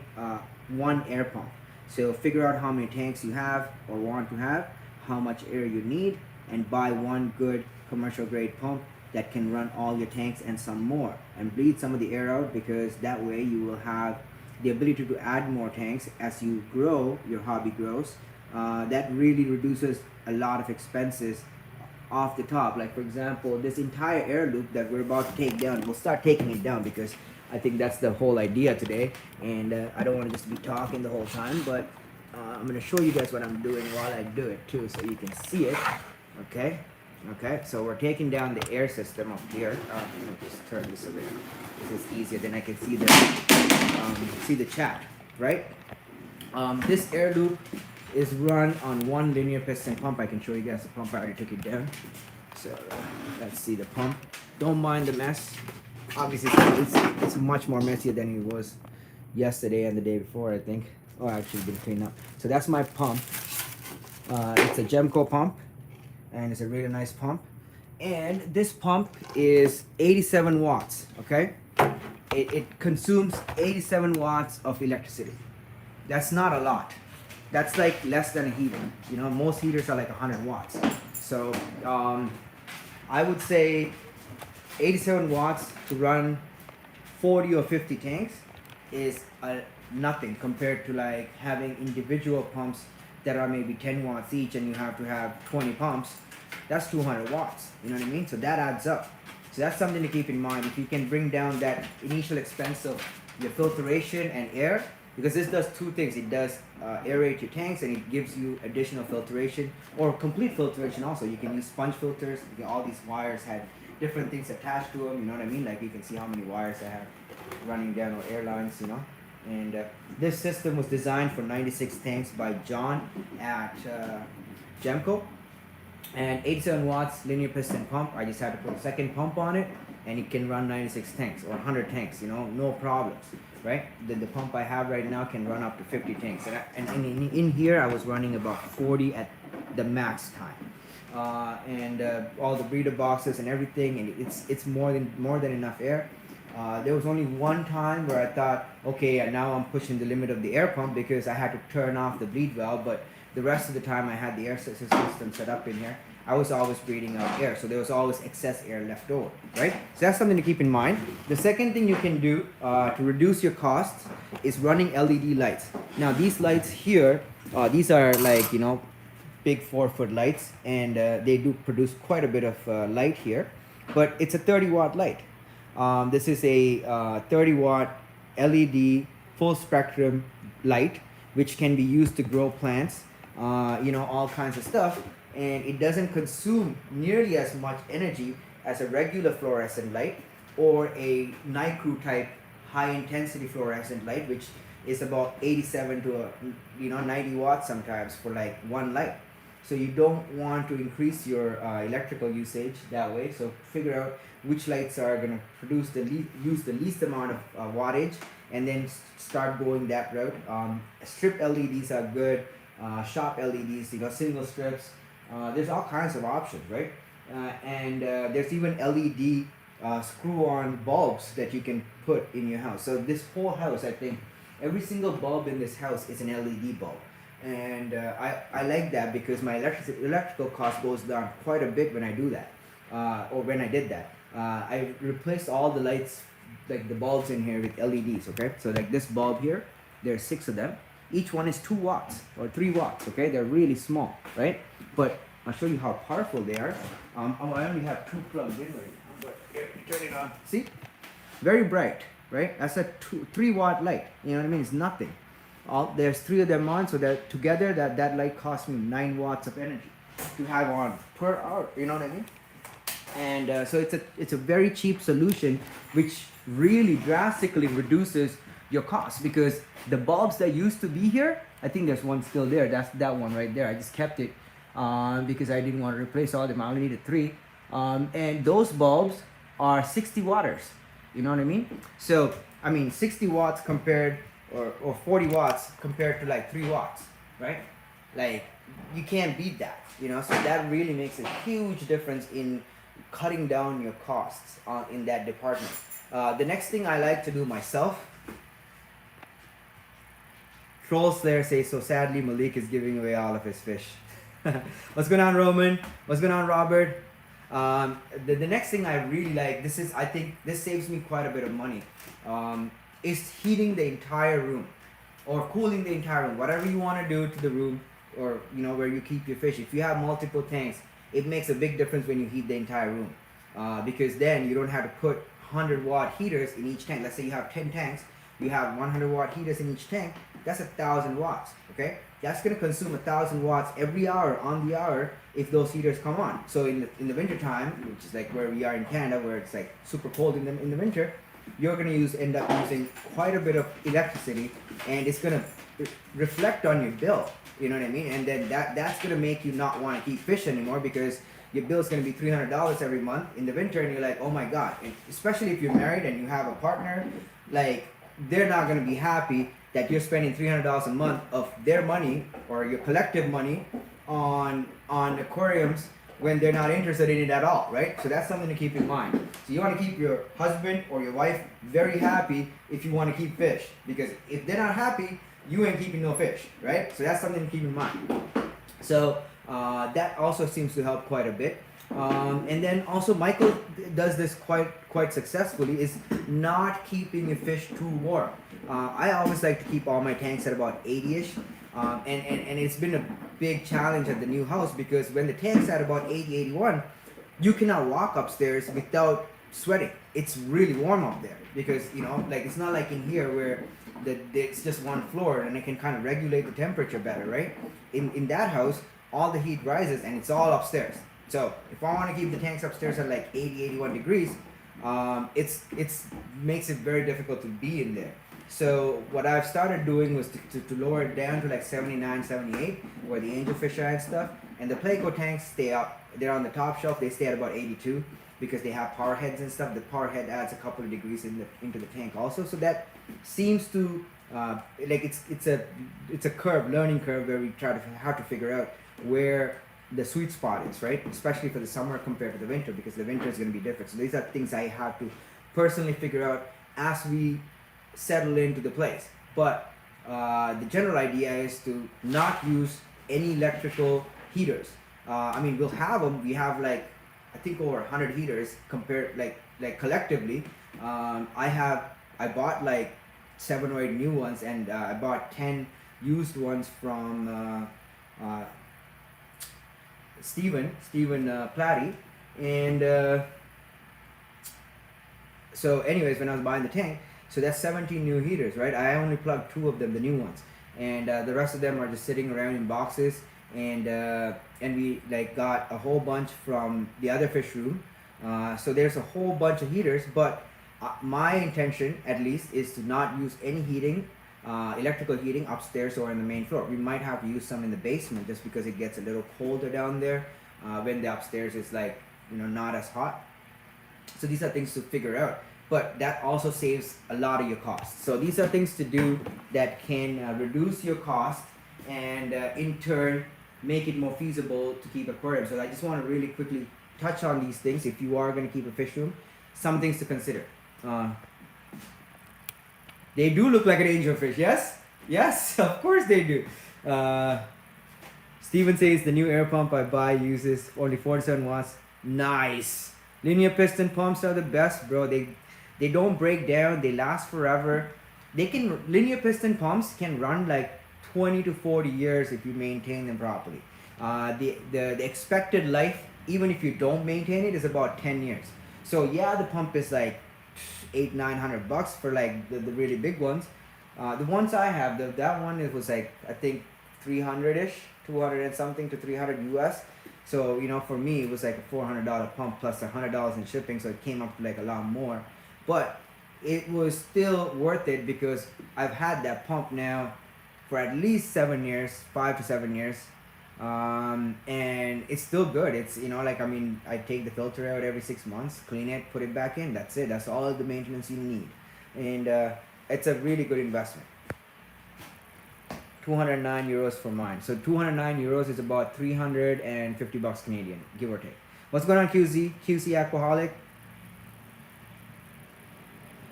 one air pump. So figure out how many tanks you have or want to have, how much air you need, and buy one good commercial grade pump that can run all your tanks and some more, and bleed some of the air out, because that way you will have the ability to add more tanks as you grow, your hobby grows. That really reduces a lot of expenses off the top. Like for example, this entire air loop that we're about to take down, we'll start taking it down because I think that's the whole idea today, and I don't want to just be talking the whole time, but I'm going to show you guys what I'm doing while I do it too, so you can see it. Okay, so we're taking down the air system up here. Let me just turn this away. This is easier, then I can see the chat, right? This air loop is run on one linear piston pump. I can show you guys the pump. I already took it down. So let's see the pump. Don't mind the mess. Obviously, it's much more messier than it was yesterday and the day before, I think. Oh, actually been cleaned up. So that's my pump. It's a Gemco pump, and it's a really nice pump. And this pump is 87 watts, okay? It consumes 87 watts of electricity. That's not a lot. That's like less than a heater. You know, most heaters are like 100 watts. So I would say 87 watts to run 40 or 50 tanks is nothing compared to like having individual pumps that are maybe 10 watts each, and you have to have 20 pumps. That's 200 watts. You know what I mean? So that adds up. So that's something to keep in mind. If you can bring down that initial expense of your filtration and air, because this does two things. It does aerate your tanks, and it gives you additional filtration or complete filtration also. You can use sponge filters. All these wires had different things attached to them, you know what I mean? Like you can see how many wires I have running down, or airlines, you know? And this system was designed for 96 tanks by John at Gemco. And 87 watts linear piston pump. I just had to put a second pump on it, and it can run 96 tanks or 100 tanks, you know, no problems, right? The pump I have right now can run up to 50 tanks. And in here, I was running about 40 at the max time. And all the breeder boxes and everything, and it's more than enough air. There was only one time where I thought, okay, now I'm pushing the limit of the air pump, because I had to turn off the bleed valve, but the rest of the time I had the air system set up in here. I was always breathing out air, so there was always excess air left over, right? So that's something to keep in mind. The second thing you can do to reduce your costs is running LED lights. Now these lights here, these are like, you know, big 4-foot lights, and they do produce quite a bit of light here, but it's a 30-watt light. This is a 30-watt LED full spectrum light, which can be used to grow plants, you know, all kinds of stuff, and it doesn't consume nearly as much energy as a regular fluorescent light or a night crew type high intensity fluorescent light, which is about 87 to 90 watts sometimes for like one light. So you don't want to increase your electrical usage that way. So figure out which lights are going to produce use the least amount of wattage, and then start going that route. Strip LEDs are good. Shop LEDs, you know, single strips. There's all kinds of options, right? And there's even LED screw-on bulbs that you can put in your house. So this whole house, I think, every single bulb in this house is an LED bulb. And I like that, because my electrical cost goes down quite a bit when I do that, or when I did that. I replaced all the lights, like the bulbs in here, with LEDs, okay? So like this bulb here, there's 6 of them. Each one is 2 watts or 3 watts, okay? They're really small, right? But I'll show you how powerful they are. I only have 2 plugs in right now, but here, turn it on. See? Very bright, right? That's a 3-watt light. You know what I mean? It's nothing. There's 3 of them on, so that together that light cost me 9 watts of energy to have on per hour. You know what I mean? And so it's a very cheap solution, which really drastically reduces your costs, because the bulbs that used to be here, I think there's one still there. That's that one right there. I just kept it because I didn't want to replace all of them. I only needed 3, and those bulbs are 60 watters. You know what I mean? So I mean 60 watts compared, or 40 watts compared to like 3 watts, right? Like you can't beat that, you know. So that really makes a huge difference in cutting down your costs in that department. The next thing I like to do myself, Troll Slayer says, so sadly Malik is giving away all of his fish. What's going on, Roman? What's going on, Robert? The next thing I really like, I think this saves me quite a bit of money, is heating the entire room or cooling the entire room, whatever you want to do to the room, or where you keep your fish. If you have multiple tanks, it makes a big difference when you heat the entire room, because then you don't have to put 100-watt heaters in each tank. Let's say you have 10 tanks, you have 100-watt heaters in each tank. That's 1,000 watts. Okay, that's going to consume 1,000 watts every hour on the hour if those heaters come on. So in the winter time, which is like where we are in Canada, where it's like super cold in the winter, you're going to end up using quite a bit of electricity, and it's going to reflect on your bill. You know what I mean? And then that's going to make you not want to keep fish anymore, because your bill's going to be $300 every month in the winter, and you're like, oh my god. And especially if you're married and you have a partner, like, they're not going to be happy that you're spending $300 a month of their money or your collective money on aquariums when they're not interested in it at all, right? So that's something to keep in mind. So you want to keep your husband or your wife very happy if you want to keep fish, because if they're not happy, you ain't keeping no fish, right? So that's something to keep in mind. So that also seems to help quite a bit. And then also Michael does this quite successfully, is not keeping your fish too warm. I always like to keep all my tanks at about 80ish, and it's been a big challenge at the new house, because when the tank's at about 80, 81, you cannot walk upstairs without sweating. It's really warm up there, because like, it's not like in here where it's just one floor and it can kind of regulate the temperature better, right? In that house, all the heat rises and it's all upstairs. So if I want to keep the tanks upstairs at like 80, 81 degrees, it's makes it very difficult to be in there. So what I've started doing was to lower it down to like 79, 78, where the angelfish are and stuff. And the Playco tanks stay up. They're on the top shelf. They stay at about 82, because they have power heads and stuff. The power head adds a couple of degrees into the tank also. So that seems to like, it's a learning curve, where we have to figure out where the sweet spot is, right? Especially for the summer compared to the winter, because the winter is going to be different. So these are things I have to personally figure out as we settle into the place. But the general idea is to not use any electrical heaters. I mean, we'll have them. We have like, I think, over 100 heaters compared, like collectively. I bought like 7 or 8 new ones, and I bought 10 used ones from Stephen Platty. And so anyways, when I was buying the tank, so that's 17 new heaters, right? I only plugged 2 of them, the new ones, and the rest of them are just sitting around in boxes. And we like got a whole bunch from the other fish room. So there's a whole bunch of heaters, but my intention, at least, is to not use any heating, electrical heating upstairs or in the main floor. We might have to use some in the basement, just because it gets a little colder down there when the upstairs is like, not as hot. So these are things to figure out, but that also saves a lot of your costs. So these are things to do that can reduce your cost, and in turn make it more feasible to keep aquariums. So I just want to really quickly touch on these things. If you are going to keep a fish room, some things to consider. They do look like an angelfish, yes, of course they do. Steven says the new air pump I buy uses only 47 watts. Nice. Linear piston pumps are the best, bro. They don't break down. They last forever. Linear piston pumps can run like 20 to 40 years if you maintain them properly. The expected life, even if you don't maintain it, is about 10 years. So yeah, the pump is like $800-900 for like the really big ones. The ones I have, that one, it was like, I think 300-ish, 200 and something to 300 US. So for me, it was like a $400 pump plus $100 in shipping, so it came up to like a lot more. But it was still worth it, because I've had that pump now for at least 7 years, 5 to 7 years, and it's still good. It's I take the filter out every 6 months, clean it, put it back in. That's it. That's all the maintenance you need, and it's a really good investment. 209 euros for mine. So 209 euros is about 350 bucks Canadian, give or take. What's going on, QC Aquaholic?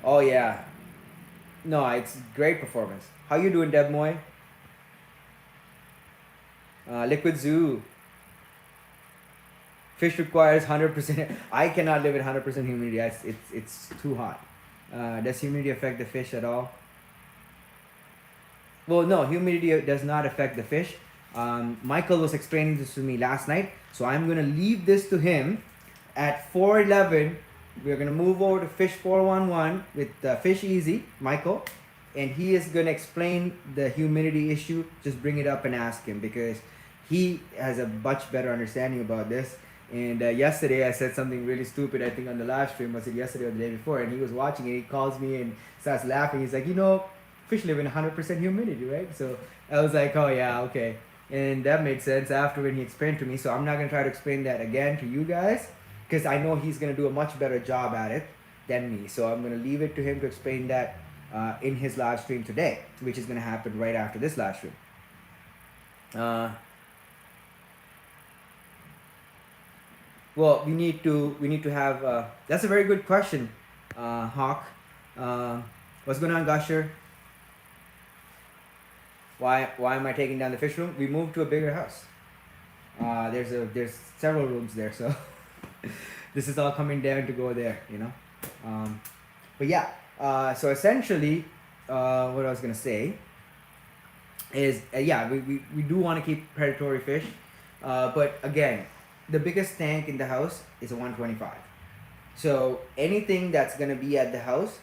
Oh yeah, no, it's great performance. How you doing, Deb Moy? Liquid Zoo. Fish requires 100%. I cannot live at 100% humidity. It's too hot. Does humidity affect the fish at all? Well, no, humidity does not affect the fish. Michael was explaining this to me last night, so I'm gonna leave this to him. At 4:11, we're gonna move over to Fish 411 with Fish Easy, Michael, and he is gonna explain the humidity issue. Just bring it up and ask him because he has a much better understanding about this. And yesterday I said something really stupid. I think on the live stream, was it yesterday or the day before? And he was watching it. He calls me and starts laughing. He's like, fish live in 100% humidity, right? So I was like, oh yeah, okay. And that made sense after when he explained to me. So I'm not gonna try to explain that again to you guys because I know he's gonna do a much better job at it than me. So I'm gonna leave it to him to explain that in his live stream today, which is gonna happen right after this live stream. Well, we need to have. That's a very good question, Hawk. What's going on, Gusher? Why am I taking down the fish room? We moved to a bigger house. There's several rooms there, so this is all coming down to go there, But yeah, so essentially, what I was gonna say is, we do want to keep predatory fish, but again, the biggest tank in the house is a 125. So anything that's gonna be at the house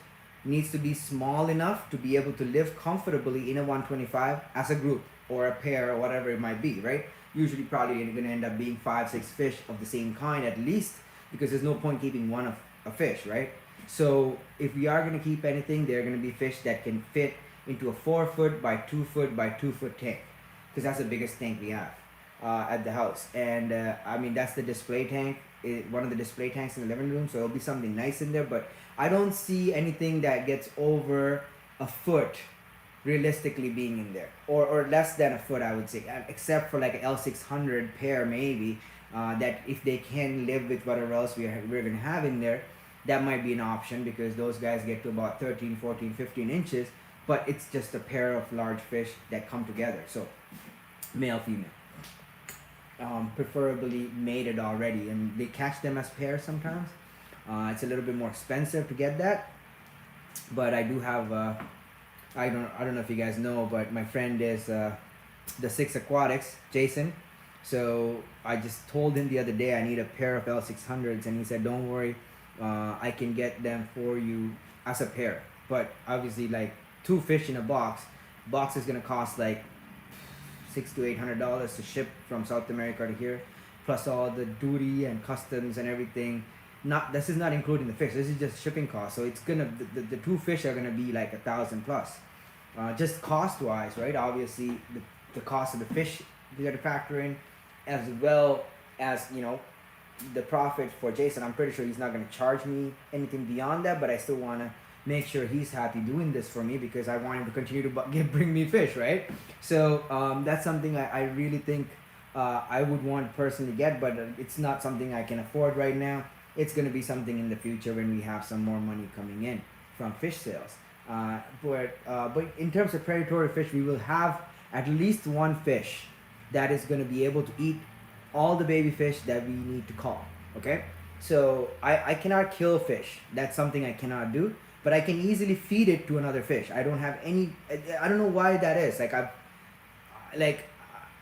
needs to be small enough to be able to live comfortably in a 125 as a group or a pair or whatever it might be, right? Usually probably going to end up being 5-6 fish of the same kind at least, because there's no point keeping one of a fish, right? So if we are going to keep anything, they're going to be fish that can fit into a 4-foot by 2-foot by 2-foot tank, because that's the biggest tank we have at the house. And that's the display tank, one of the display tanks in the living room, so it'll be something nice in there. But I don't see anything that gets over a foot realistically being in there, or less than a foot, I would say, except for like an L600 pair maybe, that if they can live with whatever else we're going to have in there, that might be an option, because those guys get to about 13, 14, 15 inches, but it's just a pair of large fish that come together. So male, female. Preferably mated already, and they catch them as pairs sometimes. It's a little bit more expensive to get that, but I do have I don't know if you guys know, but my friend is the 6 Aquatics, Jason. So I just told him the other day I need a pair of L600s, and he said, don't worry, I can get them for you as a pair. But obviously, like 2 fish in a box is gonna cost like $600 to $800 to ship from South America to here, plus all the duty and customs and everything. This is not including the fish. This is just shipping costs. So it's gonna the 2 fish are gonna be like $1,000 plus, just cost wise, right? Obviously, the cost of the fish you got to factor in, as well as the profit for Jason. I'm pretty sure he's not gonna charge me anything beyond that, but I still wanna make sure he's happy doing this for me, because I want him to continue to bring me fish, right? So that's something I really think I would want to personally get, but it's not something I can afford right now. It's going to be something in the future when we have some more money coming in from fish sales. But in terms of predatory fish, we will have at least one fish that is going to be able to eat all the baby fish that we need to call, okay? So I cannot kill fish. That's something I cannot do. But I can easily feed it to another fish. I don't have any. I don't know why that is. I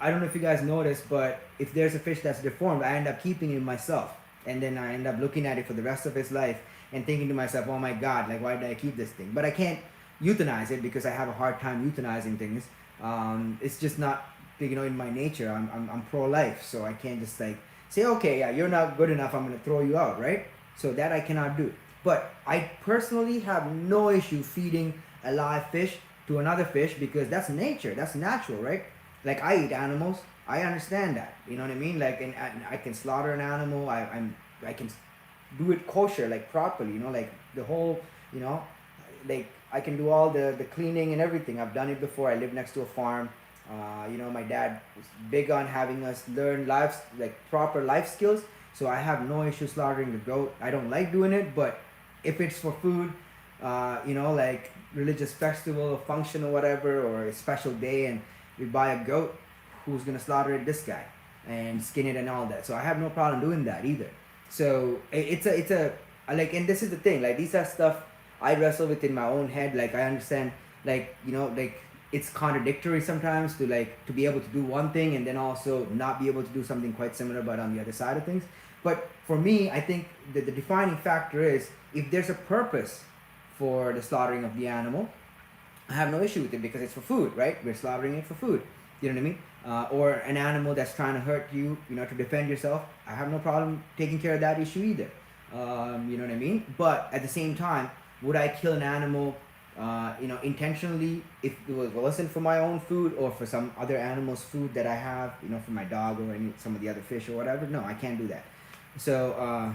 don't know if you guys noticed, but if there's a fish that's deformed, I end up keeping it myself, and then I end up looking at it for the rest of its life and thinking to myself, "Oh my God, like why did I keep this thing?" But I can't euthanize it because I have a hard time euthanizing things. It's just not, in my nature. I'm pro-life, so I can't just like say, "Okay, yeah, you're not good enough. I'm gonna throw you out," right? So that I cannot do. But I personally have no issue feeding a live fish to another fish, because that's nature, that's natural, right? Like I eat animals, I understand that, you know what I mean? Like, and I can slaughter an animal, I can do it kosher, like properly, like the whole, like I can do all the cleaning and everything. I've done it before. I live next to a farm. My dad was big on having us learn proper life skills. So I have no issue slaughtering the goat. I don't like doing it, but if it's for food, like religious festival or function or whatever, or a special day, and we buy a goat, who's gonna slaughter it? This guy. and skin it and all that. So I have no problem doing that either. So it's a like, and this is the thing, like these are stuff I wrestle with in my own head. Like I understand, like, you know, like it's contradictory sometimes to like to be able to do one thing and then also not be able to do something quite similar but on the other side of things. But for me, I think that the defining factor is if there's a purpose for the slaughtering of the animal, I have no issue with it because it's for food, right? We're slaughtering it for food. You know what I mean? Or an animal that's trying to hurt you, you know, to defend yourself. I have no problem taking care of that issue either. You know what I mean? But at the same time, would I kill an animal, you know, intentionally if it wasn't for my own food or for some other animal's food that I have, you know, for my dog or some of the other fish or whatever? No, I can't do that. So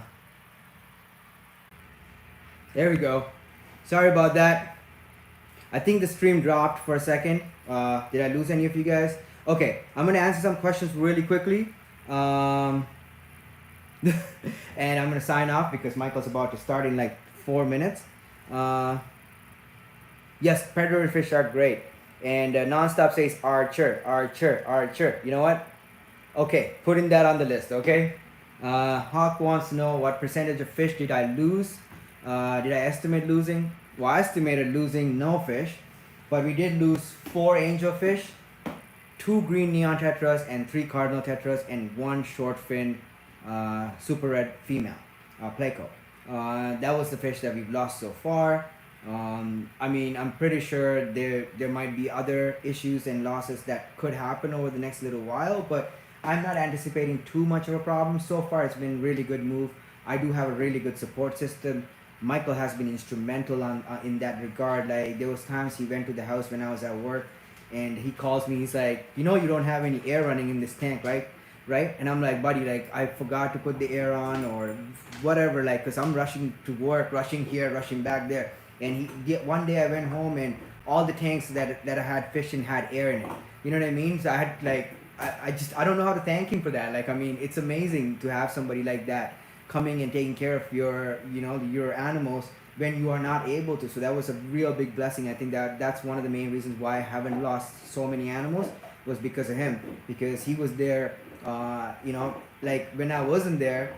there we go. Sorry about that. I think the stream dropped for a second. Did I lose any of you guys? Okay, I'm gonna answer some questions really quickly. And I'm gonna sign off because Michael's about to start in like 4 minutes. Yes, predatory fish are great. And Nonstop says archer, archer, archer. You know what? Okay, putting that on the list, okay? Hawk wants to know what percentage of fish did I lose? Did I estimate losing? Well, I estimated losing no fish, but we did lose 4 angelfish, 2 green neon tetras, and 3 cardinal tetras, and 1 short fin super red female, pleco. That was the fish that we've lost so far. I mean, I'm pretty sure there might be other issues and losses that could happen over the next little while, but I'm not anticipating too much of a problem. So far, it's been a really good move. I do have a really good support system. Michael has been instrumental in that regard. Like there was times he went to the house when I was at work, and he calls me. He's like, you know, you don't have any air running in this tank, right? Right? And I'm like, buddy, like I forgot to put the air on or whatever, like, cause I'm rushing to work, rushing here, rushing back there. And one day I went home and all the tanks that I had fish in had air in it. You know what I mean? So I had like, I don't know how to thank him for that. Like, I mean, it's amazing to have somebody like that coming and taking care of your, you know, your animals when you are not able to. So that was a real big blessing. I think that's one of the main reasons why I haven't lost so many animals was because of him, because he was there, you know, like when I wasn't there,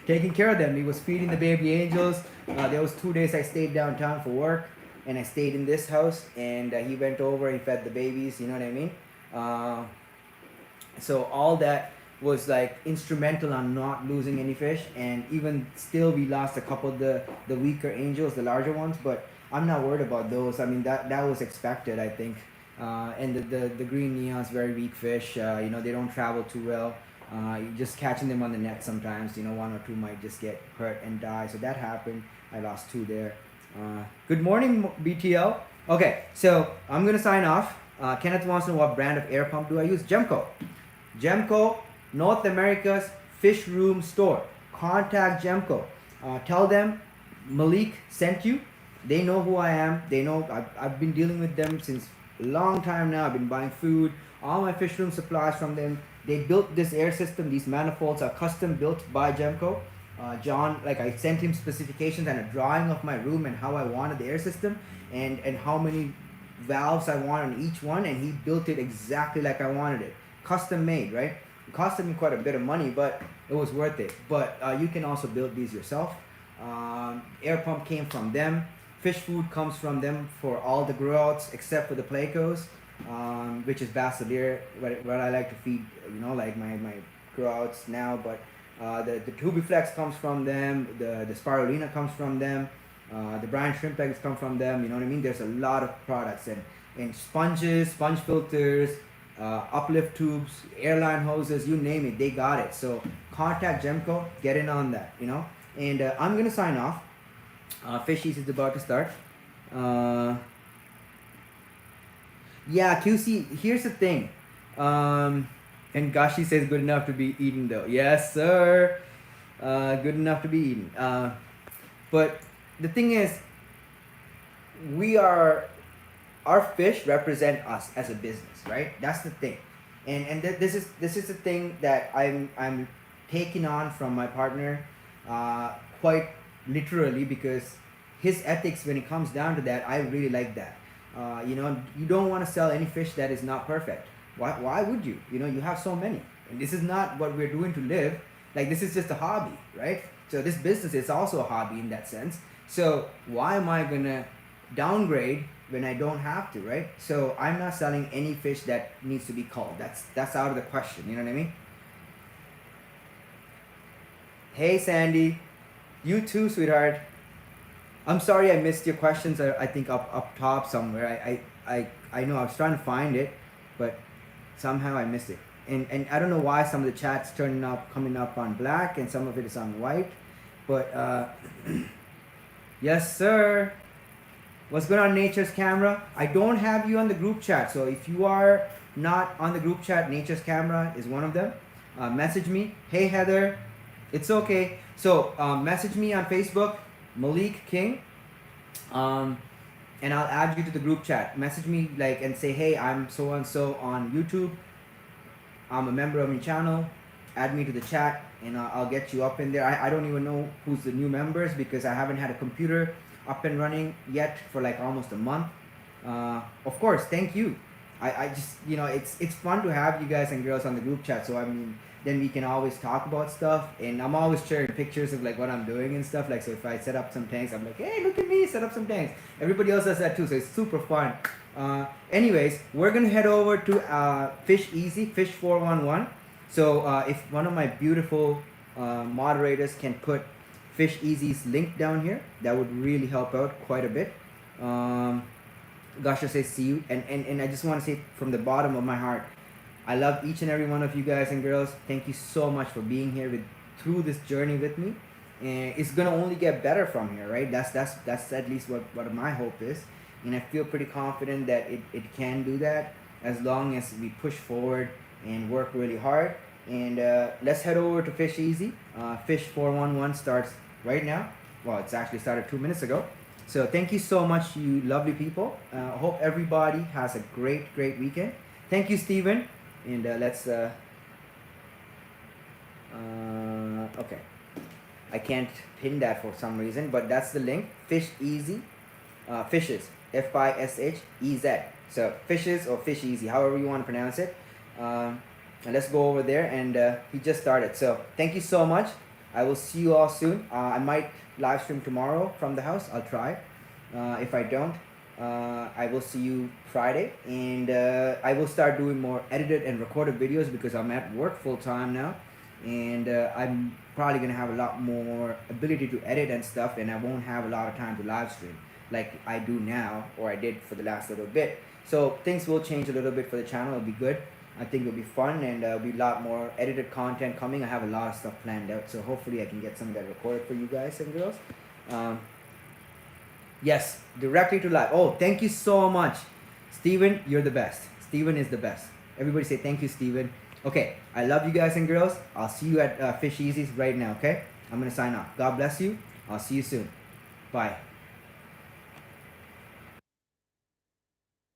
taking care of them. He was feeding the baby angels. There was 2 days I stayed downtown for work, and I stayed in this house, and he went over, he fed the babies, you know what I mean? So all that was like instrumental on not losing any fish, and even still we lost a couple of the weaker angels, the larger ones, but I'm not worried about those. I mean, that was expected, I think. And the green neon's very weak fish. You know, they don't travel too well. You're just catching them on the net sometimes. You know, 1 or 2 might just get hurt and die. So that happened. I lost 2 there. Good morning, BTL. Okay, so I'm gonna sign off. Kenneth wants to know what brand of air pump do I use? Gemco. Gemco, North America's fish room store. Contact Gemco. Tell them Malik sent you. They know who I am. They know I've been dealing with them since a long time now. I've been buying food, all my fish room supplies from them. They built this air system. These manifolds are custom built by Gemco. John, like I sent him specifications and a drawing of my room and how I wanted the air system and how many valves I want on each one, and he built it exactly like I wanted it. Custom made, right? It costed me quite a bit of money, but it was worth it. But you can also build these yourself. Air pump came from them. Fish food comes from them for all the growouts except for the plecos, which is Basileir, what I like to feed, you know, like my growouts now. But the tubiflex comes from them, the spirulina comes from them, the brine shrimp eggs come from them, you know what I mean? There's a lot of products, and sponges, sponge filters, uplift tubes, airline hoses, you name it, they got it. So contact Gemco, get in on that, you know. And I'm gonna sign off. Fishies is about to start. Yeah, QC, here's the thing. And Gashi says good enough to be eaten though. Yes, sir. Good enough to be eaten. But the thing is, our fish represent us as a business, right? That's the thing. And this is the thing that I'm taking on from my partner quite literally, because his ethics, when it comes down to that, I really like that. You know, you don't want to sell any fish that is not perfect. Why would you? You know, you have so many. And this is not what we're doing to live. Like, this is just a hobby, right? So this business is also a hobby in that sense. So why am I gonna downgrade when I don't have to, right? So I'm not selling any fish that needs to be culled. That's out of the question. You know what I mean? Hey Sandy, you too, sweetheart. I'm sorry I missed your questions. I think up top somewhere. I know I was trying to find it, but somehow I missed it. And I don't know why some of the chats coming up on black and some of it is on white. But yes, sir. What's going on, Nature's Camera? I don't have you on the group chat, so if you are not on the group chat, Nature's Camera is one of them. Message me. Hey Heather, it's okay. So message me on Facebook, Malik King, and I'll add you to the group chat. Message me like and say, hey, I'm so and so on YouTube. I'm a member of your channel. Add me to the chat, and I'll get you up in there. I don't even know who's the new members because I haven't had a computer up and running yet for like almost a month. Of course, thank you. I just, you know, it's fun to have you guys and girls on the group chat. So I mean, then we can always talk about stuff, and I'm always sharing pictures of like what I'm doing and stuff. Like, so if I set up some tanks, I'm like, hey, look at me, set up some tanks. Everybody else does that too, so it's super fun. Anyways, we're gonna head over to Fish Easy, Fish 411. So if one of my beautiful moderators can put Fish Easy's link down here, that would really help out quite a bit. Gasha says see you, and I just want to say from the bottom of my heart, I love each and every one of you guys and girls. Thank you so much for being here through this journey with me, and it's gonna only get better from here, right? That's at least what my hope is, and I feel pretty confident that it can do that as long as we push forward and work really hard. And let's head over to Fish Easy. Fish 411 starts right now. Well, it's actually started 2 minutes ago. So thank you so much, you lovely people. Hope everybody has a great weekend. Thank you, Steven. And let's okay, I can't pin that for some reason, but that's the link. Fish Easy, Fishes, FISHEZ. So Fishes or Fish Easy, however you want to pronounce it. And let's go over there, and he just started. So thank you so much. I will see you all soon. I might live stream tomorrow from the house. I'll try. If I don't, I will see you Friday, and I will start doing more edited and recorded videos because I'm at work full time now, and I'm probably gonna have a lot more ability to edit and stuff, and I won't have a lot of time to live stream like I do now, or I did for the last little bit. So things will change a little bit for the channel. It'll be good. I think it'll be fun, and there'll be a lot more edited content coming. I have a lot of stuff planned out, so hopefully I can get some of that recorded for you guys and girls. Yes, directly to live. Oh, thank you so much. Steven, you're the best. Steven is the best. Everybody say thank you, Steven. Okay, I love you guys and girls. I'll see you at Fish Easy's right now, okay? I'm going to sign off. God bless you. I'll see you soon. Bye.